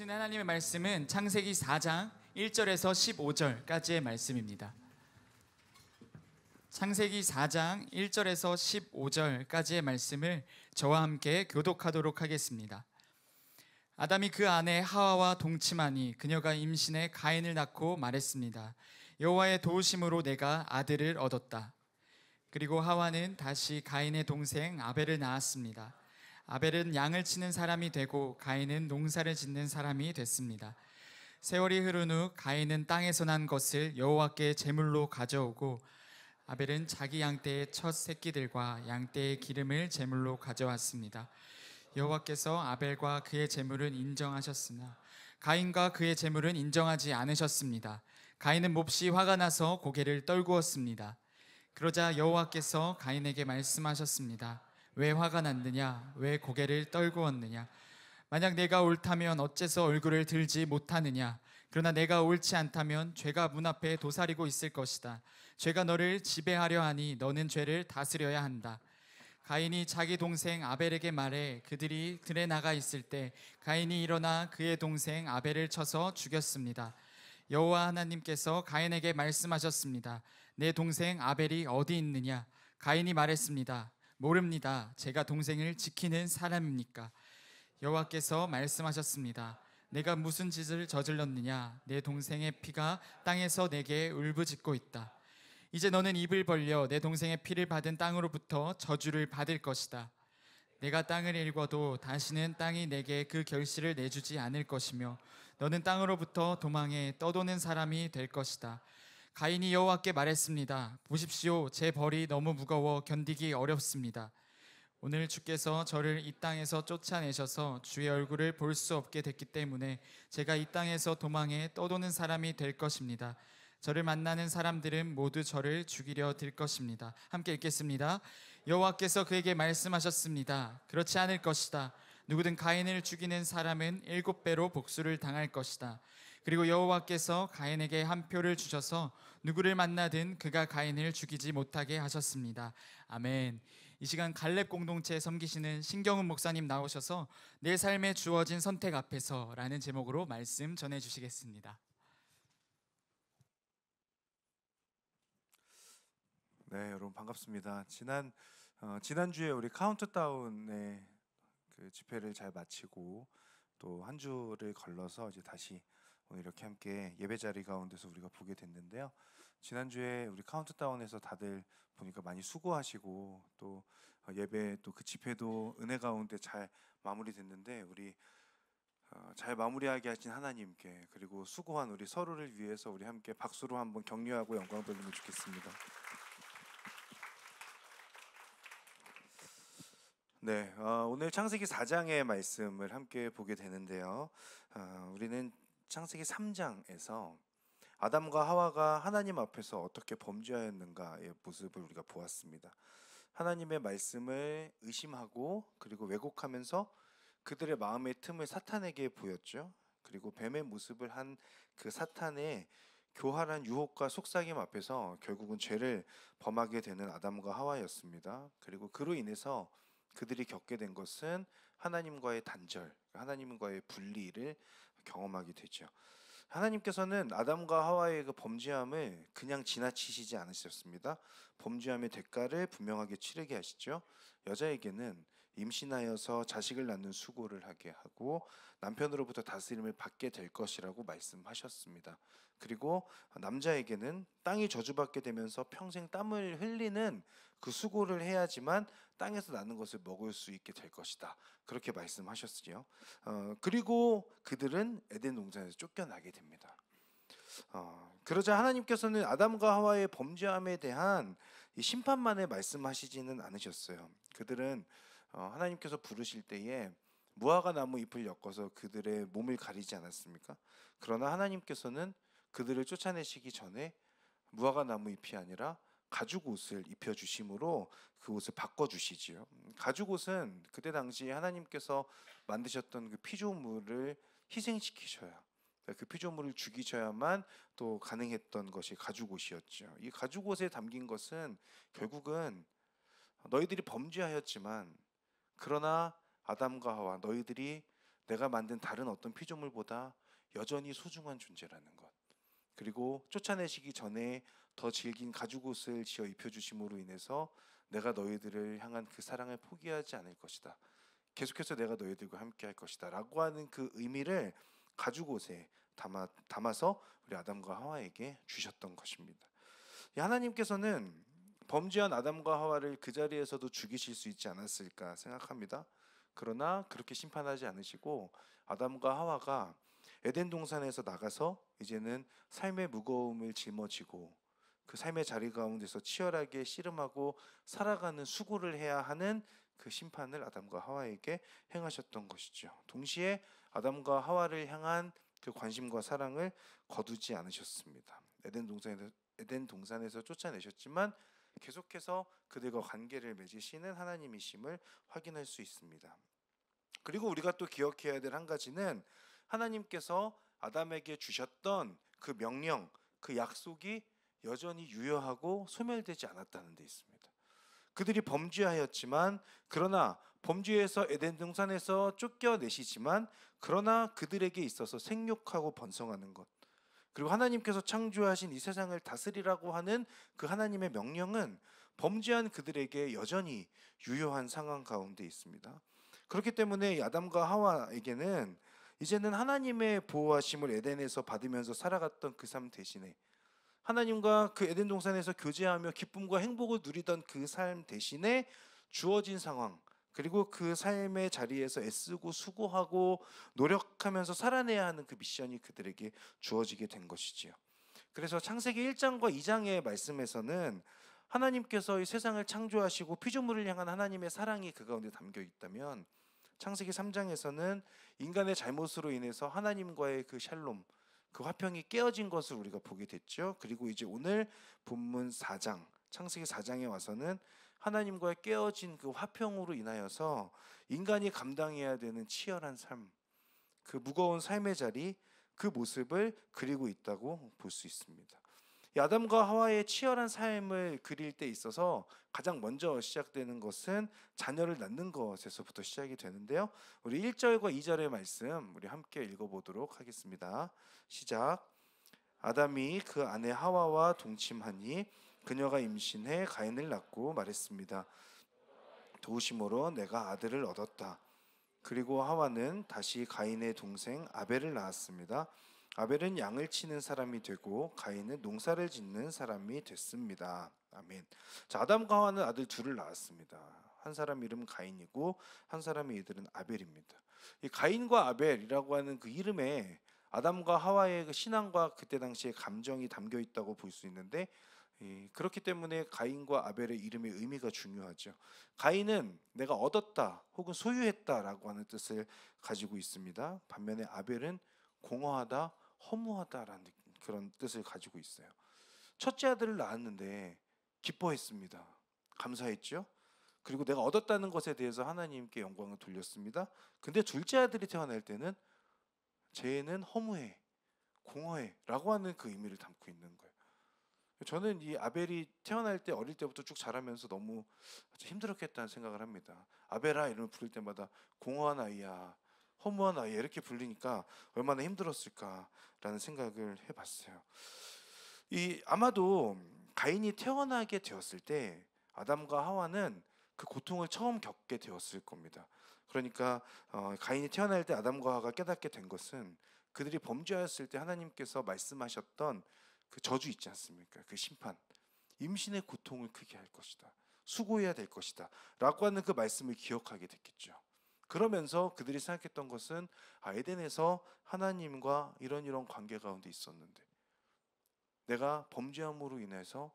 보시는 하나님의 말씀은 창세기 4장 1절에서 15절까지의 말씀입니다. 창세기 4장 1절에서 15절까지의 말씀을 저와 함께 교독하도록 하겠습니다. 아담이 그 아내 하와와 동침하니 그녀가 임신해 가인을 낳고 말했습니다. 여호와의 도우심으로 내가 아들을 얻었다. 그리고 하와는 다시 가인의 동생 아벨을 낳았습니다. 아벨은 양을 치는 사람이 되고 가인은 농사를 짓는 사람이 됐습니다. 세월이 흐른 후 가인은 땅에서 난 것을 여호와께 제물로 가져오고 아벨은 자기 양떼의 첫 새끼들과 양떼의 기름을 제물로 가져왔습니다. 여호와께서 아벨과 그의 제물은 인정하셨으나 가인과 그의 제물은 인정하지 않으셨습니다. 가인은 몹시 화가 나서 고개를 떨구었습니다. 그러자 여호와께서 가인에게 말씀하셨습니다. 왜 화가 났느냐? 왜 고개를 떨구었느냐? 만약 내가 옳다면 어째서 얼굴을 들지 못하느냐? 그러나 내가 옳지 않다면 죄가 문 앞에 도사리고 있을 것이다. 죄가 너를 지배하려 하니 너는 죄를 다스려야 한다. 가인이 자기 동생 아벨에게 말해 그들이 들에 나가 있을 때 가인이 일어나 그의 동생 아벨을 쳐서 죽였습니다. 여호와 하나님께서 가인에게 말씀하셨습니다. 내 동생 아벨이 어디 있느냐? 가인이 말했습니다. 모릅니다. 제가 동생을 지키는 사람입니까? 여호와께서 말씀하셨습니다. 내가 무슨 짓을 저질렀느냐? 내 동생의 피가 땅에서 내게 울부짖고 있다. 이제 너는 입을 벌려 내 동생의 피를 받은 땅으로부터 저주를 받을 것이다. 내가 땅을 일궈도 다시는 땅이 내게 그 결실을 내주지 않을 것이며 너는 땅으로부터 도망해 떠도는 사람이 될 것이다. 가인이 여호와께 말했습니다. 보십시오, 제 벌이 너무 무거워 견디기 어렵습니다. 오늘 주께서 저를 이 땅에서 쫓아내셔서 주의 얼굴을 볼 수 없게 됐기 때문에 제가 이 땅에서 도망해 떠도는 사람이 될 것입니다. 저를 만나는 사람들은 모두 저를 죽이려 들 것입니다. 함께 읽겠습니다. 여호와께서 그에게 말씀하셨습니다. 그렇지 않을 것이다. 누구든 가인을 죽이는 사람은 7배로 복수를 당할 것이다. 그리고 여호와께서 가인에게 한 표를 주셔서 누구를 만나든 그가 가인을 죽이지 못하게 하셨습니다. 아멘. 이 시간 갈렙 공동체에 섬기시는 신경훈 목사님 나오셔서 내 삶에 주어진 선택 앞에서 라는 제목으로 말씀 전해주시겠습니다. 네, 여러분 반갑습니다. 지난주에 우리 카운트다운의 그 집회를 잘 마치고 또 한 주를 걸러서 이제 다시 오늘 이렇게 함께 예배 자리 가운데서 우리가 보게 됐는데요. 지난주에 우리 카운트다운에서 다들 보니까 많이 수고하시고 또 예배 또 그 집회도 은혜 가운데 잘 마무리됐는데 우리 잘 마무리하게 하신 하나님께 그리고 수고한 우리 서로를 위해서 우리 함께 박수로 한번 격려하고 영광 돌리면 좋겠습니다. 네, 오늘 창세기 4장의 말씀을 함께 보게 되는데요. 우리는 창세기 3장에서 아담과 하와가 하나님 앞에서 어떻게 범죄하였는가의 모습을 우리가 보았습니다. 하나님의 말씀을 의심하고 그리고 왜곡하면서 그들의 마음의 틈을 사탄에게 보였죠. 그리고 뱀의 모습을 한 그 사탄의 교활한 유혹과 속삭임 앞에서 결국은 죄를 범하게 되는 아담과 하와였습니다. 그리고 그로 인해서 그들이 겪게 된 것은 하나님과의 단절, 하나님과의 분리를 경험하게 되죠. 하나님께서는 아담과 하와의 그 범죄함을 그냥 지나치시지 않으셨습니다. 범죄함의 대가를 분명하게 치르게 하시죠. 여자에게는 임신하여서 자식을 낳는 수고를 하게 하고 남편으로부터 다스림을 받게 될 것이라고 말씀하셨습니다. 그리고 남자에게는 땅이 저주받게 되면서 평생 땀을 흘리는 그 수고를 해야지만 땅에서 나는 것을 먹을 수 있게 될 것이다. 그렇게 말씀하셨지요. 그리고 그들은 에덴 동산에서 쫓겨나게 됩니다. 그러자 하나님께서는 아담과 하와의 범죄함에 대한 이 심판만을 말씀하시지는 않으셨어요. 그들은 하나님께서 부르실 때에 무화과 나무 잎을 엮어서 그들의 몸을 가리지 않았습니까? 그러나 하나님께서는 그들을 쫓아내시기 전에 무화과 나무 잎이 아니라 가죽 옷을 입혀 주심으로 그 옷을 바꿔 주시지요. 가죽 옷은 그때 당시 하나님께서 만드셨던 그 피조물을 희생시키셔야, 그 피조물을 죽이셔야만 또 가능했던 것이 가죽 옷이었죠. 이 가죽 옷에 담긴 것은 결국은 너희들이 범죄하였지만 그러나 아담과 하와 너희들이 내가 만든 다른 어떤 피조물보다 여전히 소중한 존재라는 것. 그리고 쫓아내시기 전에 더 질긴 가죽옷을 지어 입혀주심으로 인해서 내가 너희들을 향한 그 사랑을 포기하지 않을 것이다. 계속해서 내가 너희들과 함께 할 것이다 라고 하는 그 의미를 가죽옷에 담아서 우리 아담과 하와에게 주셨던 것입니다. 하나님께서는 범죄한 아담과 하와를 그 자리에서도 죽이실 수 있지 않았을까 생각합니다. 그러나 그렇게 심판하지 않으시고 아담과 하와가 에덴 동산에서 나가서 이제는 삶의 무거움을 짊어지고 그 삶의 자리 가운데서 치열하게 씨름하고 살아가는 수고를 해야 하는 그 심판을 아담과 하와에게 행하셨던 것이죠. 동시에 아담과 하와를 향한 그 관심과 사랑을 거두지 않으셨습니다. 에덴 동산에서 쫓아내셨지만 계속해서 그들과 관계를 맺으시는 하나님이심을 확인할 수 있습니다. 그리고 우리가 또 기억해야 될 한 가지는 하나님께서 아담에게 주셨던 그 명령, 그 약속이 여전히 유효하고 소멸되지 않았다는 데 있습니다. 그들이 범죄하였지만 그러나 범죄에서 에덴 동산에서 쫓겨내시지만 그러나 그들에게 있어서 생육하고 번성하는 것, 그리고 하나님께서 창조하신 이 세상을 다스리라고 하는 그 하나님의 명령은 범죄한 그들에게 여전히 유효한 상황 가운데 있습니다. 그렇기 때문에 아담과 하와에게는 이제는 하나님의 보호하심을 에덴에서 받으면서 살아갔던 그 삶 대신에 하나님과 그 에덴 동산에서 교제하며 기쁨과 행복을 누리던 그 삶 대신에 주어진 상황, 그리고 그 삶의 자리에서 애쓰고 수고하고 노력하면서 살아내야 하는 그 미션이 그들에게 주어지게 된 것이지요. 그래서 창세기 1장과 2장의 말씀에서는 하나님께서 이 세상을 창조하시고 피조물을 향한 하나님의 사랑이 그 가운데 담겨 있다면, 창세기 3장에서는 인간의 잘못으로 인해서 하나님과의 그 샬롬, 그 화평이 깨어진 것을 우리가 보게 됐죠. 그리고 이제 오늘 본문 4장, 창세기 4장에 와서는 하나님과의 깨어진 그 화평으로 인하여서 인간이 감당해야 되는 치열한 삶, 그 무거운 삶의 자리, 그 모습을 그리고 있다고 볼 수 있습니다. 이 아담과 하와의 치열한 삶을 그릴 때 있어서 가장 먼저 시작되는 것은 자녀를 낳는 것에서부터 시작이 되는데요. 우리 1절과 2절의 말씀 우리 함께 읽어보도록 하겠습니다. 시작. 아담이 그 아내 하와와 동침하니 그녀가 임신해 가인을 낳고 말했습니다. 도우심으로 내가 아들을 얻었다. 그리고 하와는 다시 가인의 동생 아벨을 낳았습니다. 아벨은 양을 치는 사람이 되고 가인은 농사를 짓는 사람이 됐습니다. 아멘. 자, 아담과 하와는 아들 둘을 낳았습니다. 한 사람 이름 가인이고 한 사람의 이름은 아벨입니다. 이 가인과 아벨이라고 하는 그 이름에 아담과 하와의 그 신앙과 그때 당시의 감정이 담겨 있다고 볼 수 있는데, 그렇기 때문에 가인과 아벨의 이름의 의미가 중요하죠. 가인은 내가 얻었다 혹은 소유했다라고 하는 뜻을 가지고 있습니다. 반면에 아벨은 공허하다, 허무하다라는 그런 뜻을 가지고 있어요. 첫째 아들을 낳았는데 기뻐했습니다. 감사했죠. 그리고 내가 얻었다는 것에 대해서 하나님께 영광을 돌렸습니다. 근데 둘째 아들이 태어날 때는 쟤는 허무해, 공허해 라고 하는 그 의미를 담고 있는 거예요. 저는 이 아벨이 태어날 때 어릴 때부터 쭉 자라면서 너무 힘들었겠다는 생각을 합니다. 아벨아 이름을 부를 때마다 공허한 아이야, 허무한 아이야 이렇게 불리니까 얼마나 힘들었을까라는 생각을 해봤어요. 아마도 가인이 태어나게 되었을 때 아담과 하와는 그 고통을 처음 겪게 되었을 겁니다. 그러니까 가인이 태어날 때 아담과 하와가 깨닫게 된 것은 그들이 범죄하였을 때 하나님께서 말씀하셨던 그 저주 있지 않습니까? 그 심판, 임신의 고통을 크게 할 것이다, 수고해야 될 것이다 라고 하는 그 말씀을 기억하게 됐겠죠. 그러면서 그들이 생각했던 것은 에덴에서 하나님과 이런 관계 가운데 있었는데 내가 범죄함으로 인해서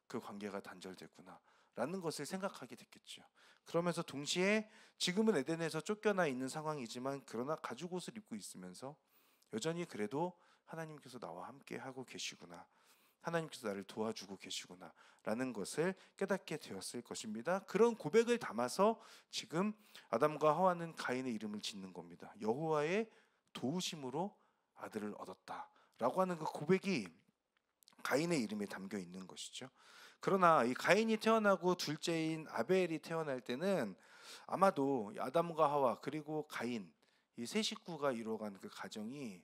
그 관계가 단절됐구나 라는 것을 생각하게 됐겠죠. 그러면서 동시에 지금은 에덴에서 쫓겨나 있는 상황이지만 그러나 가죽옷을 입고 있으면서 여전히 그래도 하나님께서 나와 함께 하고 계시구나, 하나님께서 나를 도와주고 계시구나 라는 것을 깨닫게 되었을 것입니다. 그런 고백을 담아서 지금 아담과 하와는 가인의 이름을 짓는 겁니다. 여호와의 도우심으로 아들을 얻었다 라고 하는 그 고백이 가인의 이름에 담겨 있는 것이죠. 그러나 이 가인이 태어나고 둘째인 아벨이 태어날 때는 아마도 아담과 하와 그리고 가인, 이 세 식구가 이루어가는 그 가정이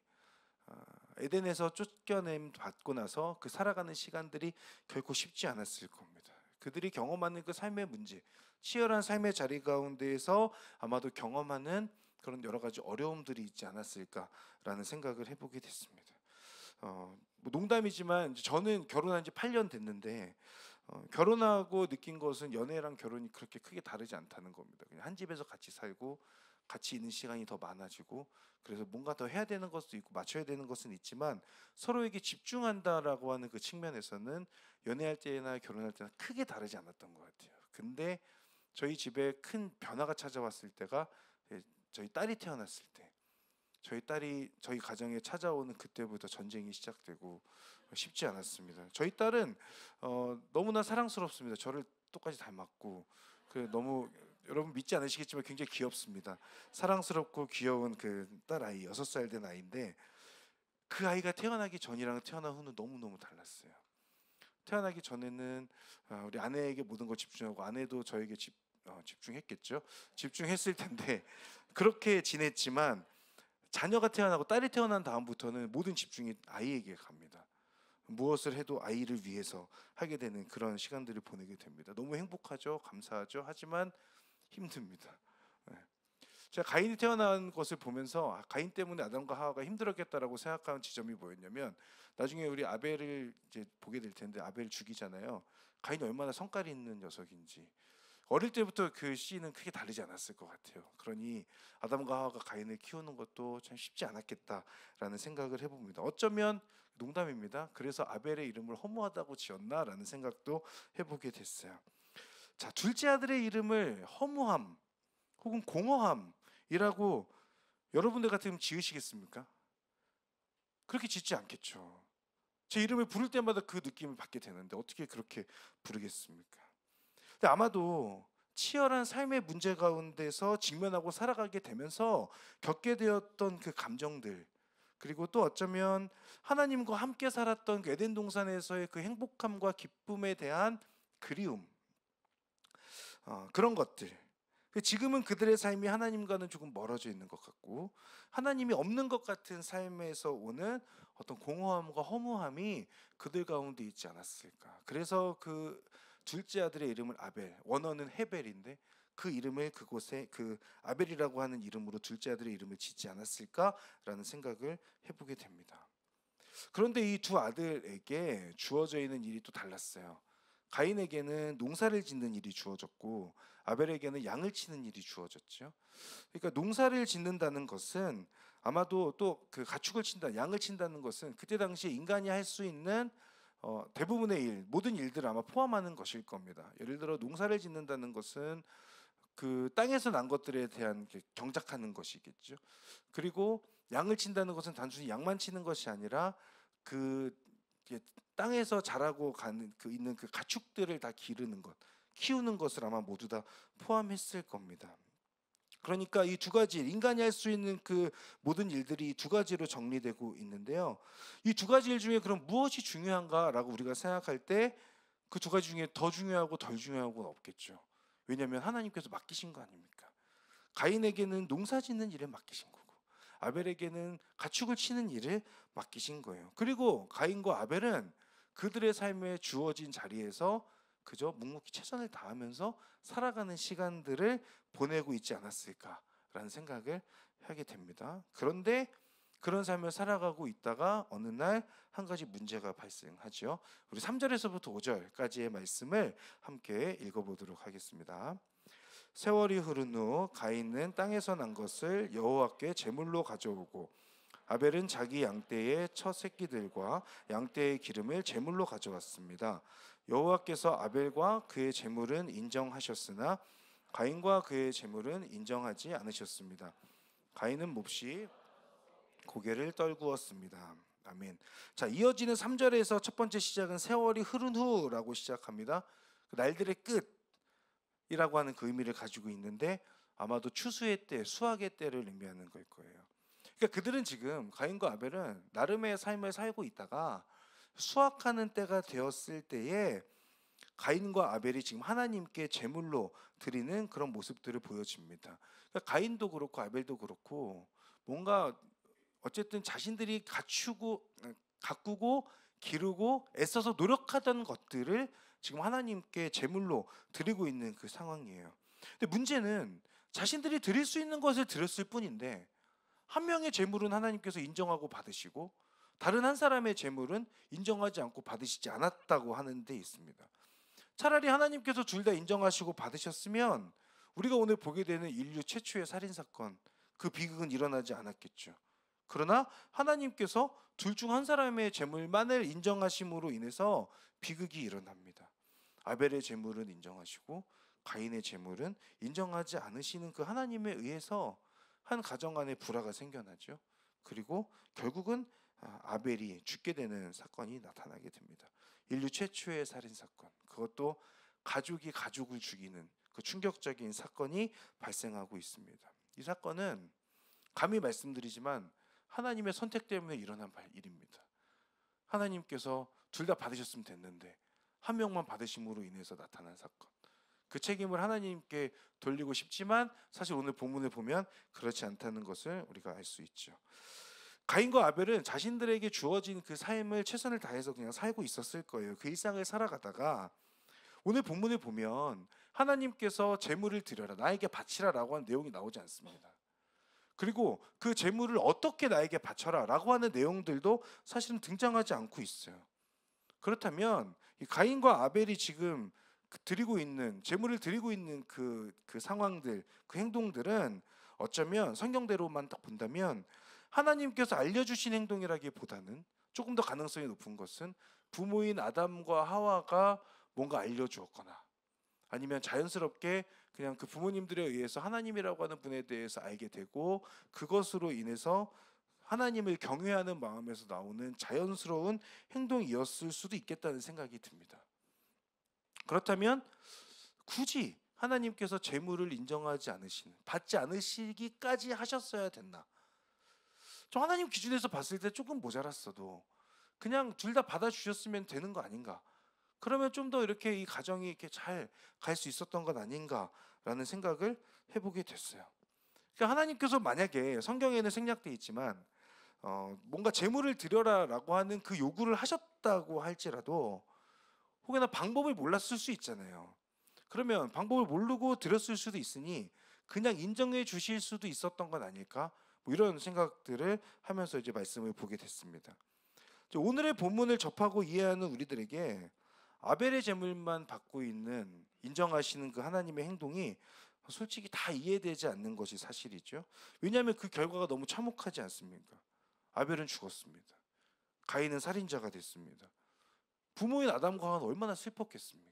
에덴에서 쫓겨냄 받고 나서 그 살아가는 시간들이 결코 쉽지 않았을 겁니다. 그들이 경험하는 그 삶의 문제, 치열한 삶의 자리 가운데에서 아마도 경험하는 그런 여러 가지 어려움들이 있지 않았을까라는 생각을 해보게 됐습니다. 뭐 농담이지만 저는 결혼한 지 8년 됐는데 결혼하고 느낀 것은 연애랑 결혼이 그렇게 크게 다르지 않다는 겁니다. 그냥 한 집에서 같이 살고 같이 있는 시간이 더 많아지고, 그래서 뭔가 더 해야 되는 것도 있고 맞춰야 되는 것은 있지만 서로에게 집중한다라고 하는 그 측면에서는 연애할 때나 결혼할 때나 크게 다르지 않았던 것 같아요. 근데 저희 집에 큰 변화가 찾아왔을 때가 저희 딸이 태어났을 때, 저희 딸이 저희 가정에 찾아오는 그때부터 전쟁이 시작되고 쉽지 않았습니다. 저희 딸은 너무나 사랑스럽습니다. 저를 똑같이 닮았고, 너무 여러분 믿지 않으시겠지만 굉장히 귀엽습니다. 사랑스럽고 귀여운 그 딸 아이, 6살 된 아이인데 그 아이가 태어나기 전이랑 태어난 후는 너무너무 달랐어요. 태어나기 전에는 우리 아내에게 모든 걸 집중하고, 아내도 저에게 집중했겠죠. 집중했을 텐데 그렇게 지냈지만 자녀가 태어나고 딸이 태어난 다음부터는 모든 집중이 아이에게 갑니다. 무엇을 해도 아이를 위해서 하게 되는 그런 시간들을 보내게 됩니다. 너무 행복하죠, 감사하죠. 하지만 힘듭니다. 네. 제가 가인이 태어난 것을 보면서 가인 때문에 아담과 하와가 힘들었겠다라고 생각하는 지점이 뭐였냐면, 나중에 우리 아벨을 이제 보게 될 텐데 아벨 죽이잖아요. 가인이 얼마나 성깔이 있는 녀석인지 어릴 때부터 그 씨는 크게 다르지 않았을 것 같아요. 그러니 아담과 하와가 가인을 키우는 것도 참 쉽지 않았겠다라는 생각을 해봅니다. 어쩌면 농담입니다. 그래서 아벨의 이름을 허무하다고 지었나라는 생각도 해보게 됐어요. 자, 둘째 아들의 이름을 허무함 혹은 공허함이라고 여러분들 같으면 지으시겠습니까? 그렇게 짓지 않겠죠. 제 이름을 부를 때마다 그 느낌을 받게 되는데 어떻게 그렇게 부르겠습니까? 근데 아마도 치열한 삶의 문제 가운데서 직면하고 살아가게 되면서 겪게 되었던 그 감정들, 그리고 또 어쩌면 하나님과 함께 살았던 그 에덴 동산에서의 그 행복함과 기쁨에 대한 그리움, 그런 것들, 지금은 그들의 삶이 하나님과는 조금 멀어져 있는 것 같고 하나님이 없는 것 같은 삶에서 오는 어떤 공허함과 허무함이 그들 가운데 있지 않았을까. 그래서 그 둘째 아들의 이름을 아벨, 원어는 헤벨인데 그 이름을 그곳에 그 아벨이라고 하는 이름으로 둘째 아들의 이름을 짓지 않았을까라는 생각을 해보게 됩니다. 그런데 이 두 아들에게 주어져 있는 일이 또 달랐어요. 가인에게는 농사를 짓는 일이 주어졌고 아벨에게는 양을 치는 일이 주어졌죠. 그러니까 농사를 짓는다는 것은 아마도 또 그 가축을 친다, 양을 친다는 것은 그때 당시에 인간이 할 수 있는 대부분의 일, 모든 일들을 아마 포함하는 것일 겁니다. 예를 들어 농사를 짓는다는 것은 그 땅에서 난 것들에 대한 경작하는 것이겠죠. 그리고 양을 친다는 것은 단순히 양만 치는 것이 아니라 그 땅에서 자라고 가는 그 있는 그 가축들을 다 기르는 것, 키우는 것을 아마 모두 다 포함했을 겁니다. 그러니까 이 두 가지, 인간이 할 수 있는 그 모든 일들이 두 가지로 정리되고 있는데요. 이 두 가지 일 중에 그럼 무엇이 중요한가라고 우리가 생각할 때 그 두 가지 중에 더 중요하고 덜 중요하고는 없겠죠. 왜냐하면 하나님께서 맡기신 거 아닙니까? 가인에게는 농사 짓는 일을 맡기신 거고 아벨에게는 가축을 치는 일을 맡기신 거예요. 그리고 가인과 아벨은 그들의 삶에 주어진 자리에서 그저 묵묵히 최선을 다하면서 살아가는 시간들을 보내고 있지 않았을까라는 생각을 하게 됩니다. 그런데 그런 삶을 살아가고 있다가 어느 날 한 가지 문제가 발생하죠. 우리 3절에서부터 5절까지의 말씀을 함께 읽어보도록 하겠습니다. 세월이 흐른 후 가인은 땅에서 난 것을 여호와께 제물로 가져오고 아벨은 자기 양떼의 첫 새끼들과 양떼의 기름을 제물로 가져왔습니다. 여호와께서 아벨과 그의 제물은 인정하셨으나 가인과 그의 제물은 인정하지 않으셨습니다. 가인은 몹시 고개를 떨구었습니다. 아멘. 자, 이어지는 3절에서 첫 번째 시작은 세월이 흐른 후라고 시작합니다. 날들의 끝이라고 하는 그 의미를 가지고 있는데 아마도 추수의 때, 수확의 때를 의미하는 걸 거예요. 그러니까 그들은 지금 가인과 아벨은 나름의 삶을 살고 있다가 수확하는 때가 되었을 때에 가인과 아벨이 지금 하나님께 제물로 드리는 그런 모습들을 보여줍니다. 그러니까 가인도 그렇고 아벨도 그렇고 뭔가 어쨌든 자신들이 가꾸고 기르고 애써서 노력하던 것들을 지금 하나님께 제물로 드리고 있는 그 상황이에요. 근데 문제는 자신들이 드릴 수 있는 것을 드렸을 뿐인데 한 명의 제물은 하나님께서 인정하고 받으시고 다른 한 사람의 제물은 인정하지 않고 받으시지 않았다고 하는 데 있습니다. 차라리 하나님께서 둘 다 인정하시고 받으셨으면 우리가 오늘 보게 되는 인류 최초의 살인 사건, 그 비극은 일어나지 않았겠죠. 그러나 하나님께서 둘 중 한 사람의 제물만을 인정하심으로 인해서 비극이 일어납니다. 아벨의 제물은 인정하시고 가인의 제물은 인정하지 않으시는 그 하나님에 의해서 한 가정 안에 불화가 생겨나죠. 그리고 결국은 아벨이 죽게 되는 사건이 나타나게 됩니다. 인류 최초의 살인 사건, 그것도 가족이 가족을 죽이는 그 충격적인 사건이 발생하고 있습니다. 이 사건은 감히 말씀드리지만 하나님의 선택 때문에 일어난 일입니다. 하나님께서 둘 다 받으셨으면 됐는데 한 명만 받으심으로 인해서 나타난 사건. 그 책임을 하나님께 돌리고 싶지만 사실 오늘 본문을 보면 그렇지 않다는 것을 우리가 알 수 있죠. 가인과 아벨은 자신들에게 주어진 그 삶을 최선을 다해서 그냥 살고 있었을 거예요. 그 일상을 살아가다가 오늘 본문을 보면 하나님께서 제물을 드려라, 나에게 바치라라고 하는 내용이 나오지 않습니다. 그리고 그 제물을 어떻게 나에게 바쳐라 라고 하는 내용들도 사실은 등장하지 않고 있어요. 그렇다면 이 가인과 아벨이 지금 드리고 있는 제물을 드리고 있는 그 상황들, 그 행동들은 어쩌면 성경대로만 딱 본다면 하나님께서 알려주신 행동이라기보다는 조금 더 가능성이 높은 것은 부모인 아담과 하와가 뭔가 알려주었거나 아니면 자연스럽게 그냥 그 부모님들에 의해서 하나님이라고 하는 분에 대해서 알게 되고 그것으로 인해서 하나님을 경외하는 마음에서 나오는 자연스러운 행동이었을 수도 있겠다는 생각이 듭니다. 그렇다면 굳이 하나님께서 제물을 인정하지 않으시는, 받지 않으시기까지 하셨어야 됐나? 저 하나님 기준에서 봤을 때 조금 모자랐어도 그냥 둘 다 받아주셨으면 되는 거 아닌가? 그러면 좀 더 이렇게 이 가정이 이렇게 잘 갈 수 있었던 것 아닌가라는 생각을 해보게 됐어요. 그러니까 하나님께서 만약에 성경에는 생략되어 있지만 뭔가 제물을 드려라라고 하는 그 요구를 하셨다고 할지라도 혹여나 방법을 몰랐을 수 있잖아요. 그러면 방법을 모르고 드렸을 수도 있으니 그냥 인정해 주실 수도 있었던 건 아닐까? 뭐 이런 생각들을 하면서 이제 말씀을 보게 됐습니다. 오늘의 본문을 접하고 이해하는 우리들에게 아벨의 제물만 받고 있는 인정하시는 그 하나님의 행동이 솔직히 다 이해되지 않는 것이 사실이죠. 왜냐하면 그 결과가 너무 참혹하지 않습니까? 아벨은 죽었습니다. 가인은 살인자가 됐습니다. 부모인 아담과 하와는 얼마나 슬펐겠습니까?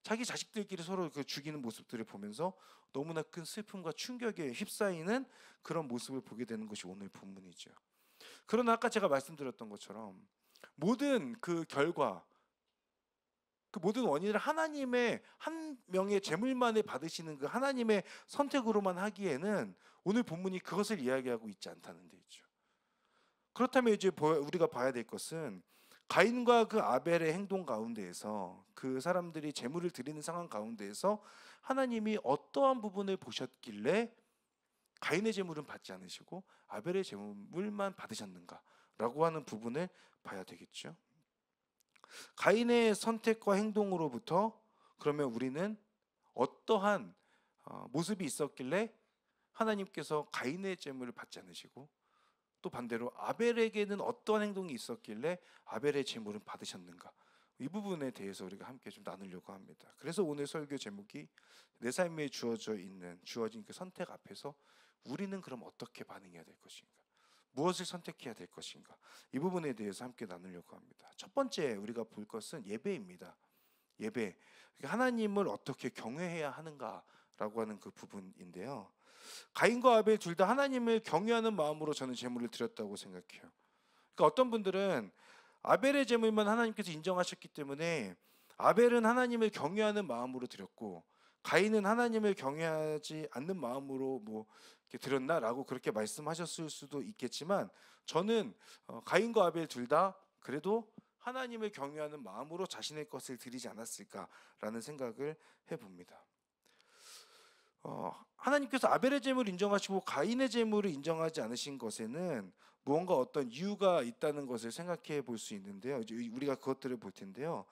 자기 자식들끼리 서로 그 죽이는 모습들을 보면서 너무나 큰 슬픔과 충격에 휩싸이는 그런 모습을 보게 되는 것이 오늘 본문이죠. 그러나 아까 제가 말씀드렸던 것처럼 모든 그 결과, 그 모든 원인을 하나님의 한 명의 제물만을 받으시는 그 하나님의 선택으로만 하기에는 오늘 본문이 그것을 이야기하고 있지 않다는 데 있죠. 그렇다면 이제 우리가 봐야 될 것은 가인과 그 아벨의 행동 가운데에서 그 사람들이 제물을 드리는 상황 가운데에서 하나님이 어떠한 부분을 보셨길래 가인의 제물은 받지 않으시고 아벨의 제물만 받으셨는가라고 하는 부분을 봐야 되겠죠. 가인의 선택과 행동으로부터 그러면 우리는 어떠한 모습이 있었길래 하나님께서 가인의 제물을 받지 않으시고 또 반대로 아벨에게는 어떠한 행동이 있었길래 아벨의 제물은 받으셨는가? 이 부분에 대해서 우리가 함께 좀 나누려고 합니다. 그래서 오늘 설교 제목이 내 삶에 주어진 그 선택 앞에서 우리는 그럼 어떻게 반응해야 될 것인가? 무엇을 선택해야 될 것인가? 이 부분에 대해서 함께 나누려고 합니다. 첫 번째 우리가 볼 것은 예배입니다. 예배. 하나님을 어떻게 경외해야 하는가라고 하는 그 부분인데요. 가인과 아벨 둘 다 하나님을 경외하는 마음으로 저는 제물을 드렸다고 생각해요. 그러니까 어떤 분들은 아벨의 제물만 하나님께서 인정하셨기 때문에 아벨은 하나님을 경외하는 마음으로 드렸고 가인은 하나님을 경외하지 않는 마음으로 뭐 이렇게 드렸나라고 그렇게 말씀하셨을 수도 있겠지만 저는 가인과 아벨 둘 다 그래도 하나님을 경외하는 마음으로 자신의 것을 드리지 않았을까라는 생각을 해봅니다. 하나님께서 아벨의 제물을 인정하시고 가인의 제물을 인정하지 않으신 것에는 무언가 어떤 이유가 있다는 것을 생각해 볼 수 있는데요. 이제 우리가 그것들을 볼 텐데요.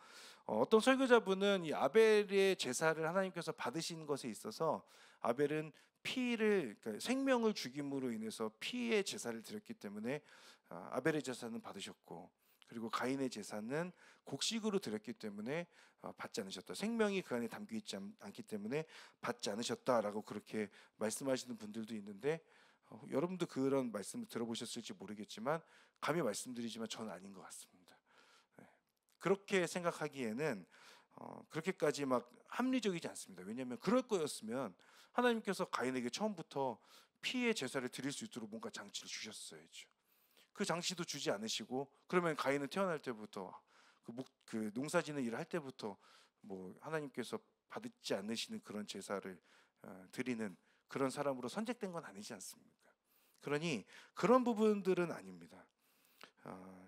어떤 설교자분은 이 아벨의 제사를 하나님께서 받으신 것에 있어서 아벨은 피를, 그러니까 생명을 죽임으로 인해서 피의 제사를 드렸기 때문에 아벨의 제사는 받으셨고, 그리고 가인의 제사는 곡식으로 드렸기 때문에 받지 않으셨다. 생명이 그 안에 담겨 있지 않기 때문에 받지 않으셨다라고 그렇게 말씀하시는 분들도 있는데, 여러분도 그런 말씀을 들어보셨을지 모르겠지만 감히 말씀드리지만 저는 아닌 것 같습니다. 그렇게 생각하기에는 그렇게까지 막 합리적이지 않습니다. 왜냐하면 그럴 거였으면 하나님께서 가인에게 처음부터 피의 제사를 드릴 수 있도록 뭔가 장치를 주셨어야죠. 그 장치도 주지 않으시고, 그러면 가인은 태어날 때부터 그 농사짓는 일을 할 때부터 뭐 하나님께서 받지 않으시는 그런 제사를 드리는 그런 사람으로 선택된 건 아니지 않습니까? 그러니 그런 부분들은 아닙니다.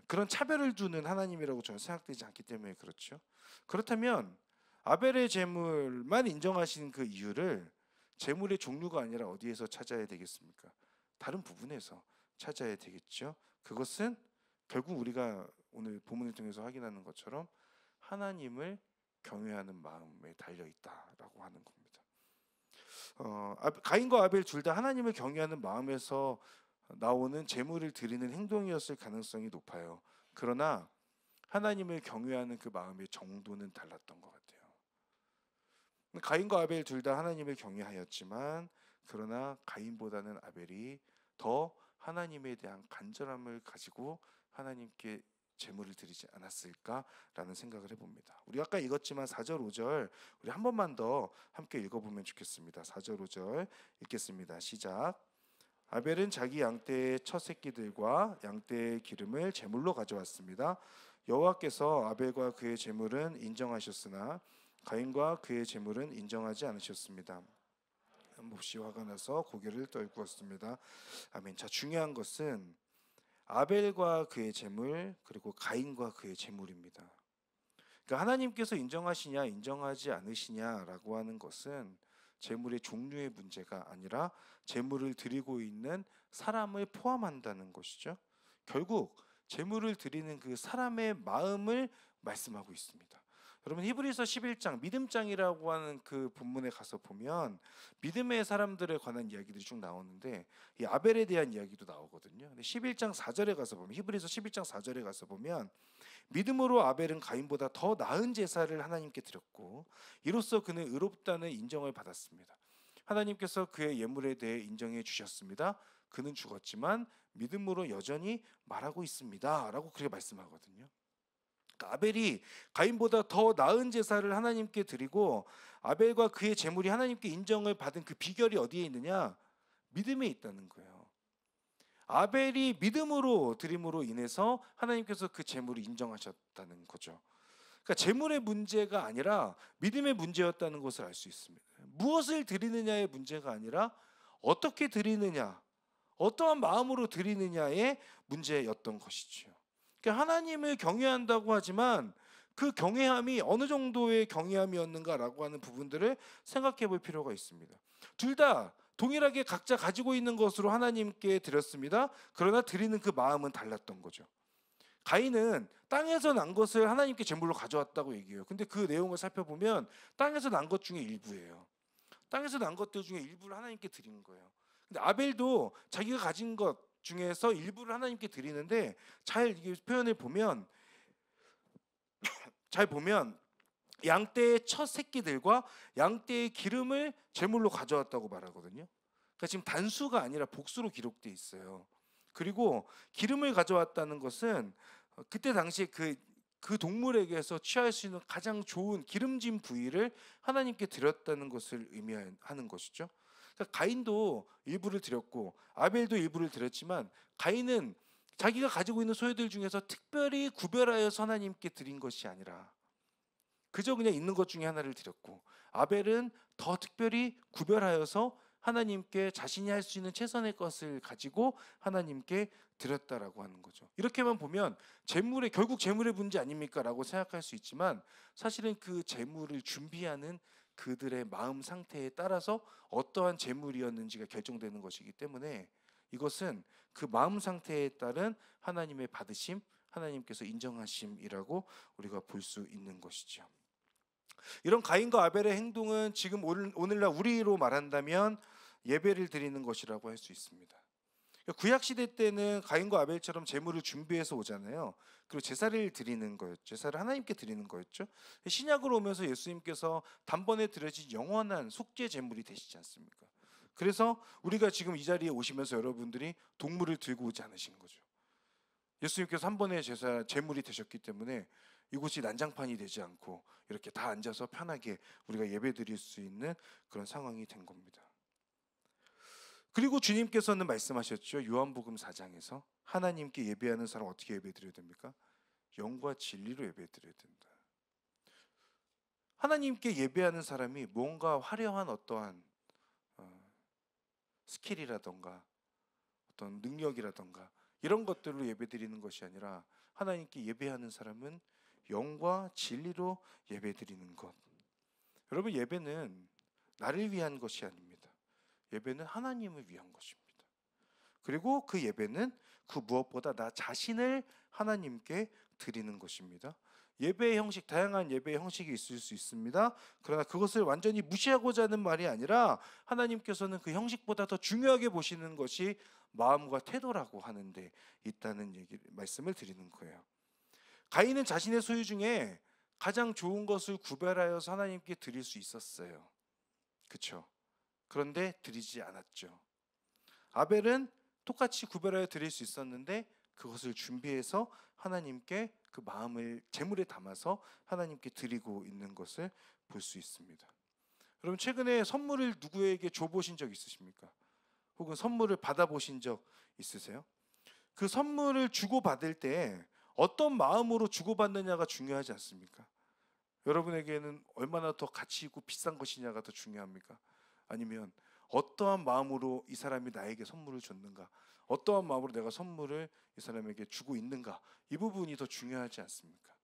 그런 차별을 두는 하나님이라고 저는 생각되지 않기 때문에 그렇죠. 그렇다면 아벨의 제물만 인정하시는 그 이유를 제물의 종류가 아니라 어디에서 찾아야 되겠습니까? 다른 부분에서 찾아야 되겠죠. 그것은 결국 우리가 오늘 본문을 통해서 확인하는 것처럼 하나님을 경외하는 마음에 달려 있다라고 하는 겁니다. 가인과 아벨 둘 다 하나님을 경외하는 마음에서 나오는 제물을 드리는 행동이었을 가능성이 높아요. 그러나 하나님을 경외하는 그 마음의 정도는 달랐던 것 같아요. 가인과 아벨 둘 다 하나님을 경외하였지만, 그러나 가인보다는 아벨이 더 하나님에 대한 간절함을 가지고 하나님께 제물을 드리지 않았을까라는 생각을 해봅니다. 우리 아까 읽었지만 4절 5절 우리 한 번만 더 함께 읽어보면 좋겠습니다. 4절 5절 읽겠습니다. 시작. 아벨은 자기 양떼의 첫 새끼들과 양떼의 기름을 제물로 가져왔습니다. 여호와께서 아벨과 그의 제물은 인정하셨으나 가인과 그의 제물은 인정하지 않으셨습니다. 몹시 화가 나서 고개를 떨구었습니다. 아멘. 자, 중요한 것은 아벨과 그의 제물, 그리고 가인과 그의 제물입니다. 그러니까 하나님께서 인정하시냐 인정하지 않으시냐라고 하는 것은 제물의 종류의 문제가 아니라 제물을 드리고 있는 사람을 포함한다는 것이죠. 결국 제물을 드리는 그 사람의 마음을 말씀하고 있습니다. 여러분, 히브리서 11장 믿음장이라고 하는 그 본문에 가서 보면 믿음의 사람들에 관한 이야기들이 쭉 나오는데, 이 아벨에 대한 이야기도 나오거든요. 근데 11장 4절에 가서 보면, 히브리서 11장 4절에 가서 보면 믿음으로 아벨은 가인보다 더 나은 제사를 하나님께 드렸고 이로써 그는 의롭다는 인정을 받았습니다. 하나님께서 그의 예물에 대해 인정해 주셨습니다. 그는 죽었지만 믿음으로 여전히 말하고 있습니다 라고 그렇게 말씀하거든요. 아벨이 가인보다 더 나은 제사를 하나님께 드리고 아벨과 그의 제물이 하나님께 인정을 받은 그 비결이 어디에 있느냐? 믿음에 있다는 거예요. 아벨이 믿음으로 드림으로 인해서 하나님께서 그 제물을 인정하셨다는 거죠. 그러니까 제물의 문제가 아니라 믿음의 문제였다는 것을 알 수 있습니다. 무엇을 드리느냐의 문제가 아니라 어떻게 드리느냐, 어떠한 마음으로 드리느냐의 문제였던 것이죠. 그러니까 하나님을 경외한다고 하지만 그 경외함이 어느 정도의 경외함이었는가라고 하는 부분들을 생각해 볼 필요가 있습니다. 둘 다 동일하게 각자 가지고 있는 것으로 하나님께 드렸습니다. 그러나 드리는 그 마음은 달랐던 거죠. 가인은 땅에서 난 것을 하나님께 제물로 가져왔다고 얘기해요. 근데 그 내용을 살펴보면 땅에서 난 것 중에 일부예요. 땅에서 난 것들 중에 일부를 하나님께 드린 거예요. 근데 아벨도 자기가 가진 것 중에서 일부를 하나님께 드리는데, 잘 이게 표현을 보면 양떼의 첫 새끼들과 양떼의 기름을 제물로 가져왔다고 말하거든요. 그러니까 지금 단수가 아니라 복수로 기록되어 있어요. 그리고 기름을 가져왔다는 것은 그때 당시에 그 동물에게서 취할 수 있는 가장 좋은 기름진 부위를 하나님께 드렸다는 것을 의미하는 것이죠. 그러니까 가인도 일부를 드렸고 아벨도 일부를 드렸지만, 가인은 자기가 가지고 있는 소유들 중에서 특별히 구별하여서 하나님께 드린 것이 아니라 그저 그냥 있는 것 중에 하나를 드렸고, 아벨은 더 특별히 구별하여서 하나님께 자신이 할 수 있는 최선의 것을 가지고 하나님께 드렸다라고 하는 거죠. 이렇게만 보면 결국 제물의 문제 아닙니까? 라고 생각할 수 있지만, 사실은 그 제물을 준비하는 그들의 마음 상태에 따라서 어떠한 제물이었는지가 결정되는 것이기 때문에 이것은 그 마음 상태에 따른 하나님의 받으심, 하나님께서 인정하심이라고 우리가 볼 수 있는 것이죠. 이런 가인과 아벨의 행동은 지금 오늘날 우리로 말한다면 예배를 드리는 것이라고 할 수 있습니다. 구약 시대 때는 가인과 아벨처럼 제물을 준비해서 오잖아요. 그리고 제사를 드리는 거였죠. 제사를 하나님께 드리는 거였죠. 신약으로 오면서 예수님께서 단번에 드려진 영원한 속죄 제물이 되시지 않습니까? 그래서 우리가 지금 이 자리에 오시면서 여러분들이 동물을 들고 오지 않으신 거죠. 예수님께서 한 번의 제물이 되셨기 때문에 이곳이 난장판이 되지 않고 이렇게 다 앉아서 편하게 우리가 예배드릴 수 있는 그런 상황이 된 겁니다. 그리고 주님께서는 말씀하셨죠. 요한복음 4장에서 하나님께 예배하는 사람 어떻게 예배드려야 됩니까? 영과 진리로 예배드려야 된다. 하나님께 예배하는 사람이 뭔가 화려한 어떠한 스킬이라던가 어떤 능력이라던가 이런 것들로 예배드리는 것이 아니라 하나님께 예배하는 사람은 영과 진리로 예배드리는 것. 여러분, 예배는 나를 위한 것이 아닙니다. 예배는 하나님을 위한 것입니다. 그리고 그 예배는 그 무엇보다 나 자신을 하나님께 드리는 것입니다. 예배의 형식, 다양한 예배의 형식이 있을 수 있습니다. 그러나 그것을 완전히 무시하고자 하는 말이 아니라 하나님께서는 그 형식보다 더 중요하게 보시는 것이 마음과 태도라고 하는데 있다는 말씀을 드리는 거예요. 가인은 자신의 소유 중에 가장 좋은 것을 구별하여서 하나님께 드릴 수 있었어요. 그렇죠? 그런데 드리지 않았죠. 아벨은 똑같이 구별하여 드릴 수 있었는데 그것을 준비해서 하나님께 그 마음을 제물에 담아서 하나님께 드리고 있는 것을 볼 수 있습니다. 여러분, 최근에 선물을 누구에게 줘보신 적 있으십니까? 혹은 선물을 받아보신 적 있으세요? 그 선물을 주고받을 때 어떤 마음으로 주고받느냐가 중요하지 않습니까? 여러분에게는 얼마나 더 가치 있고 비싼 것이냐가 더 중요합니까? 아니면 어떠한 마음으로 이 사람이 나에게 선물을 줬는가? 어떠한 마음으로 내가 선물을 이 사람에게 주고 있는가? 이 부분이 더 중요하지 않습니까?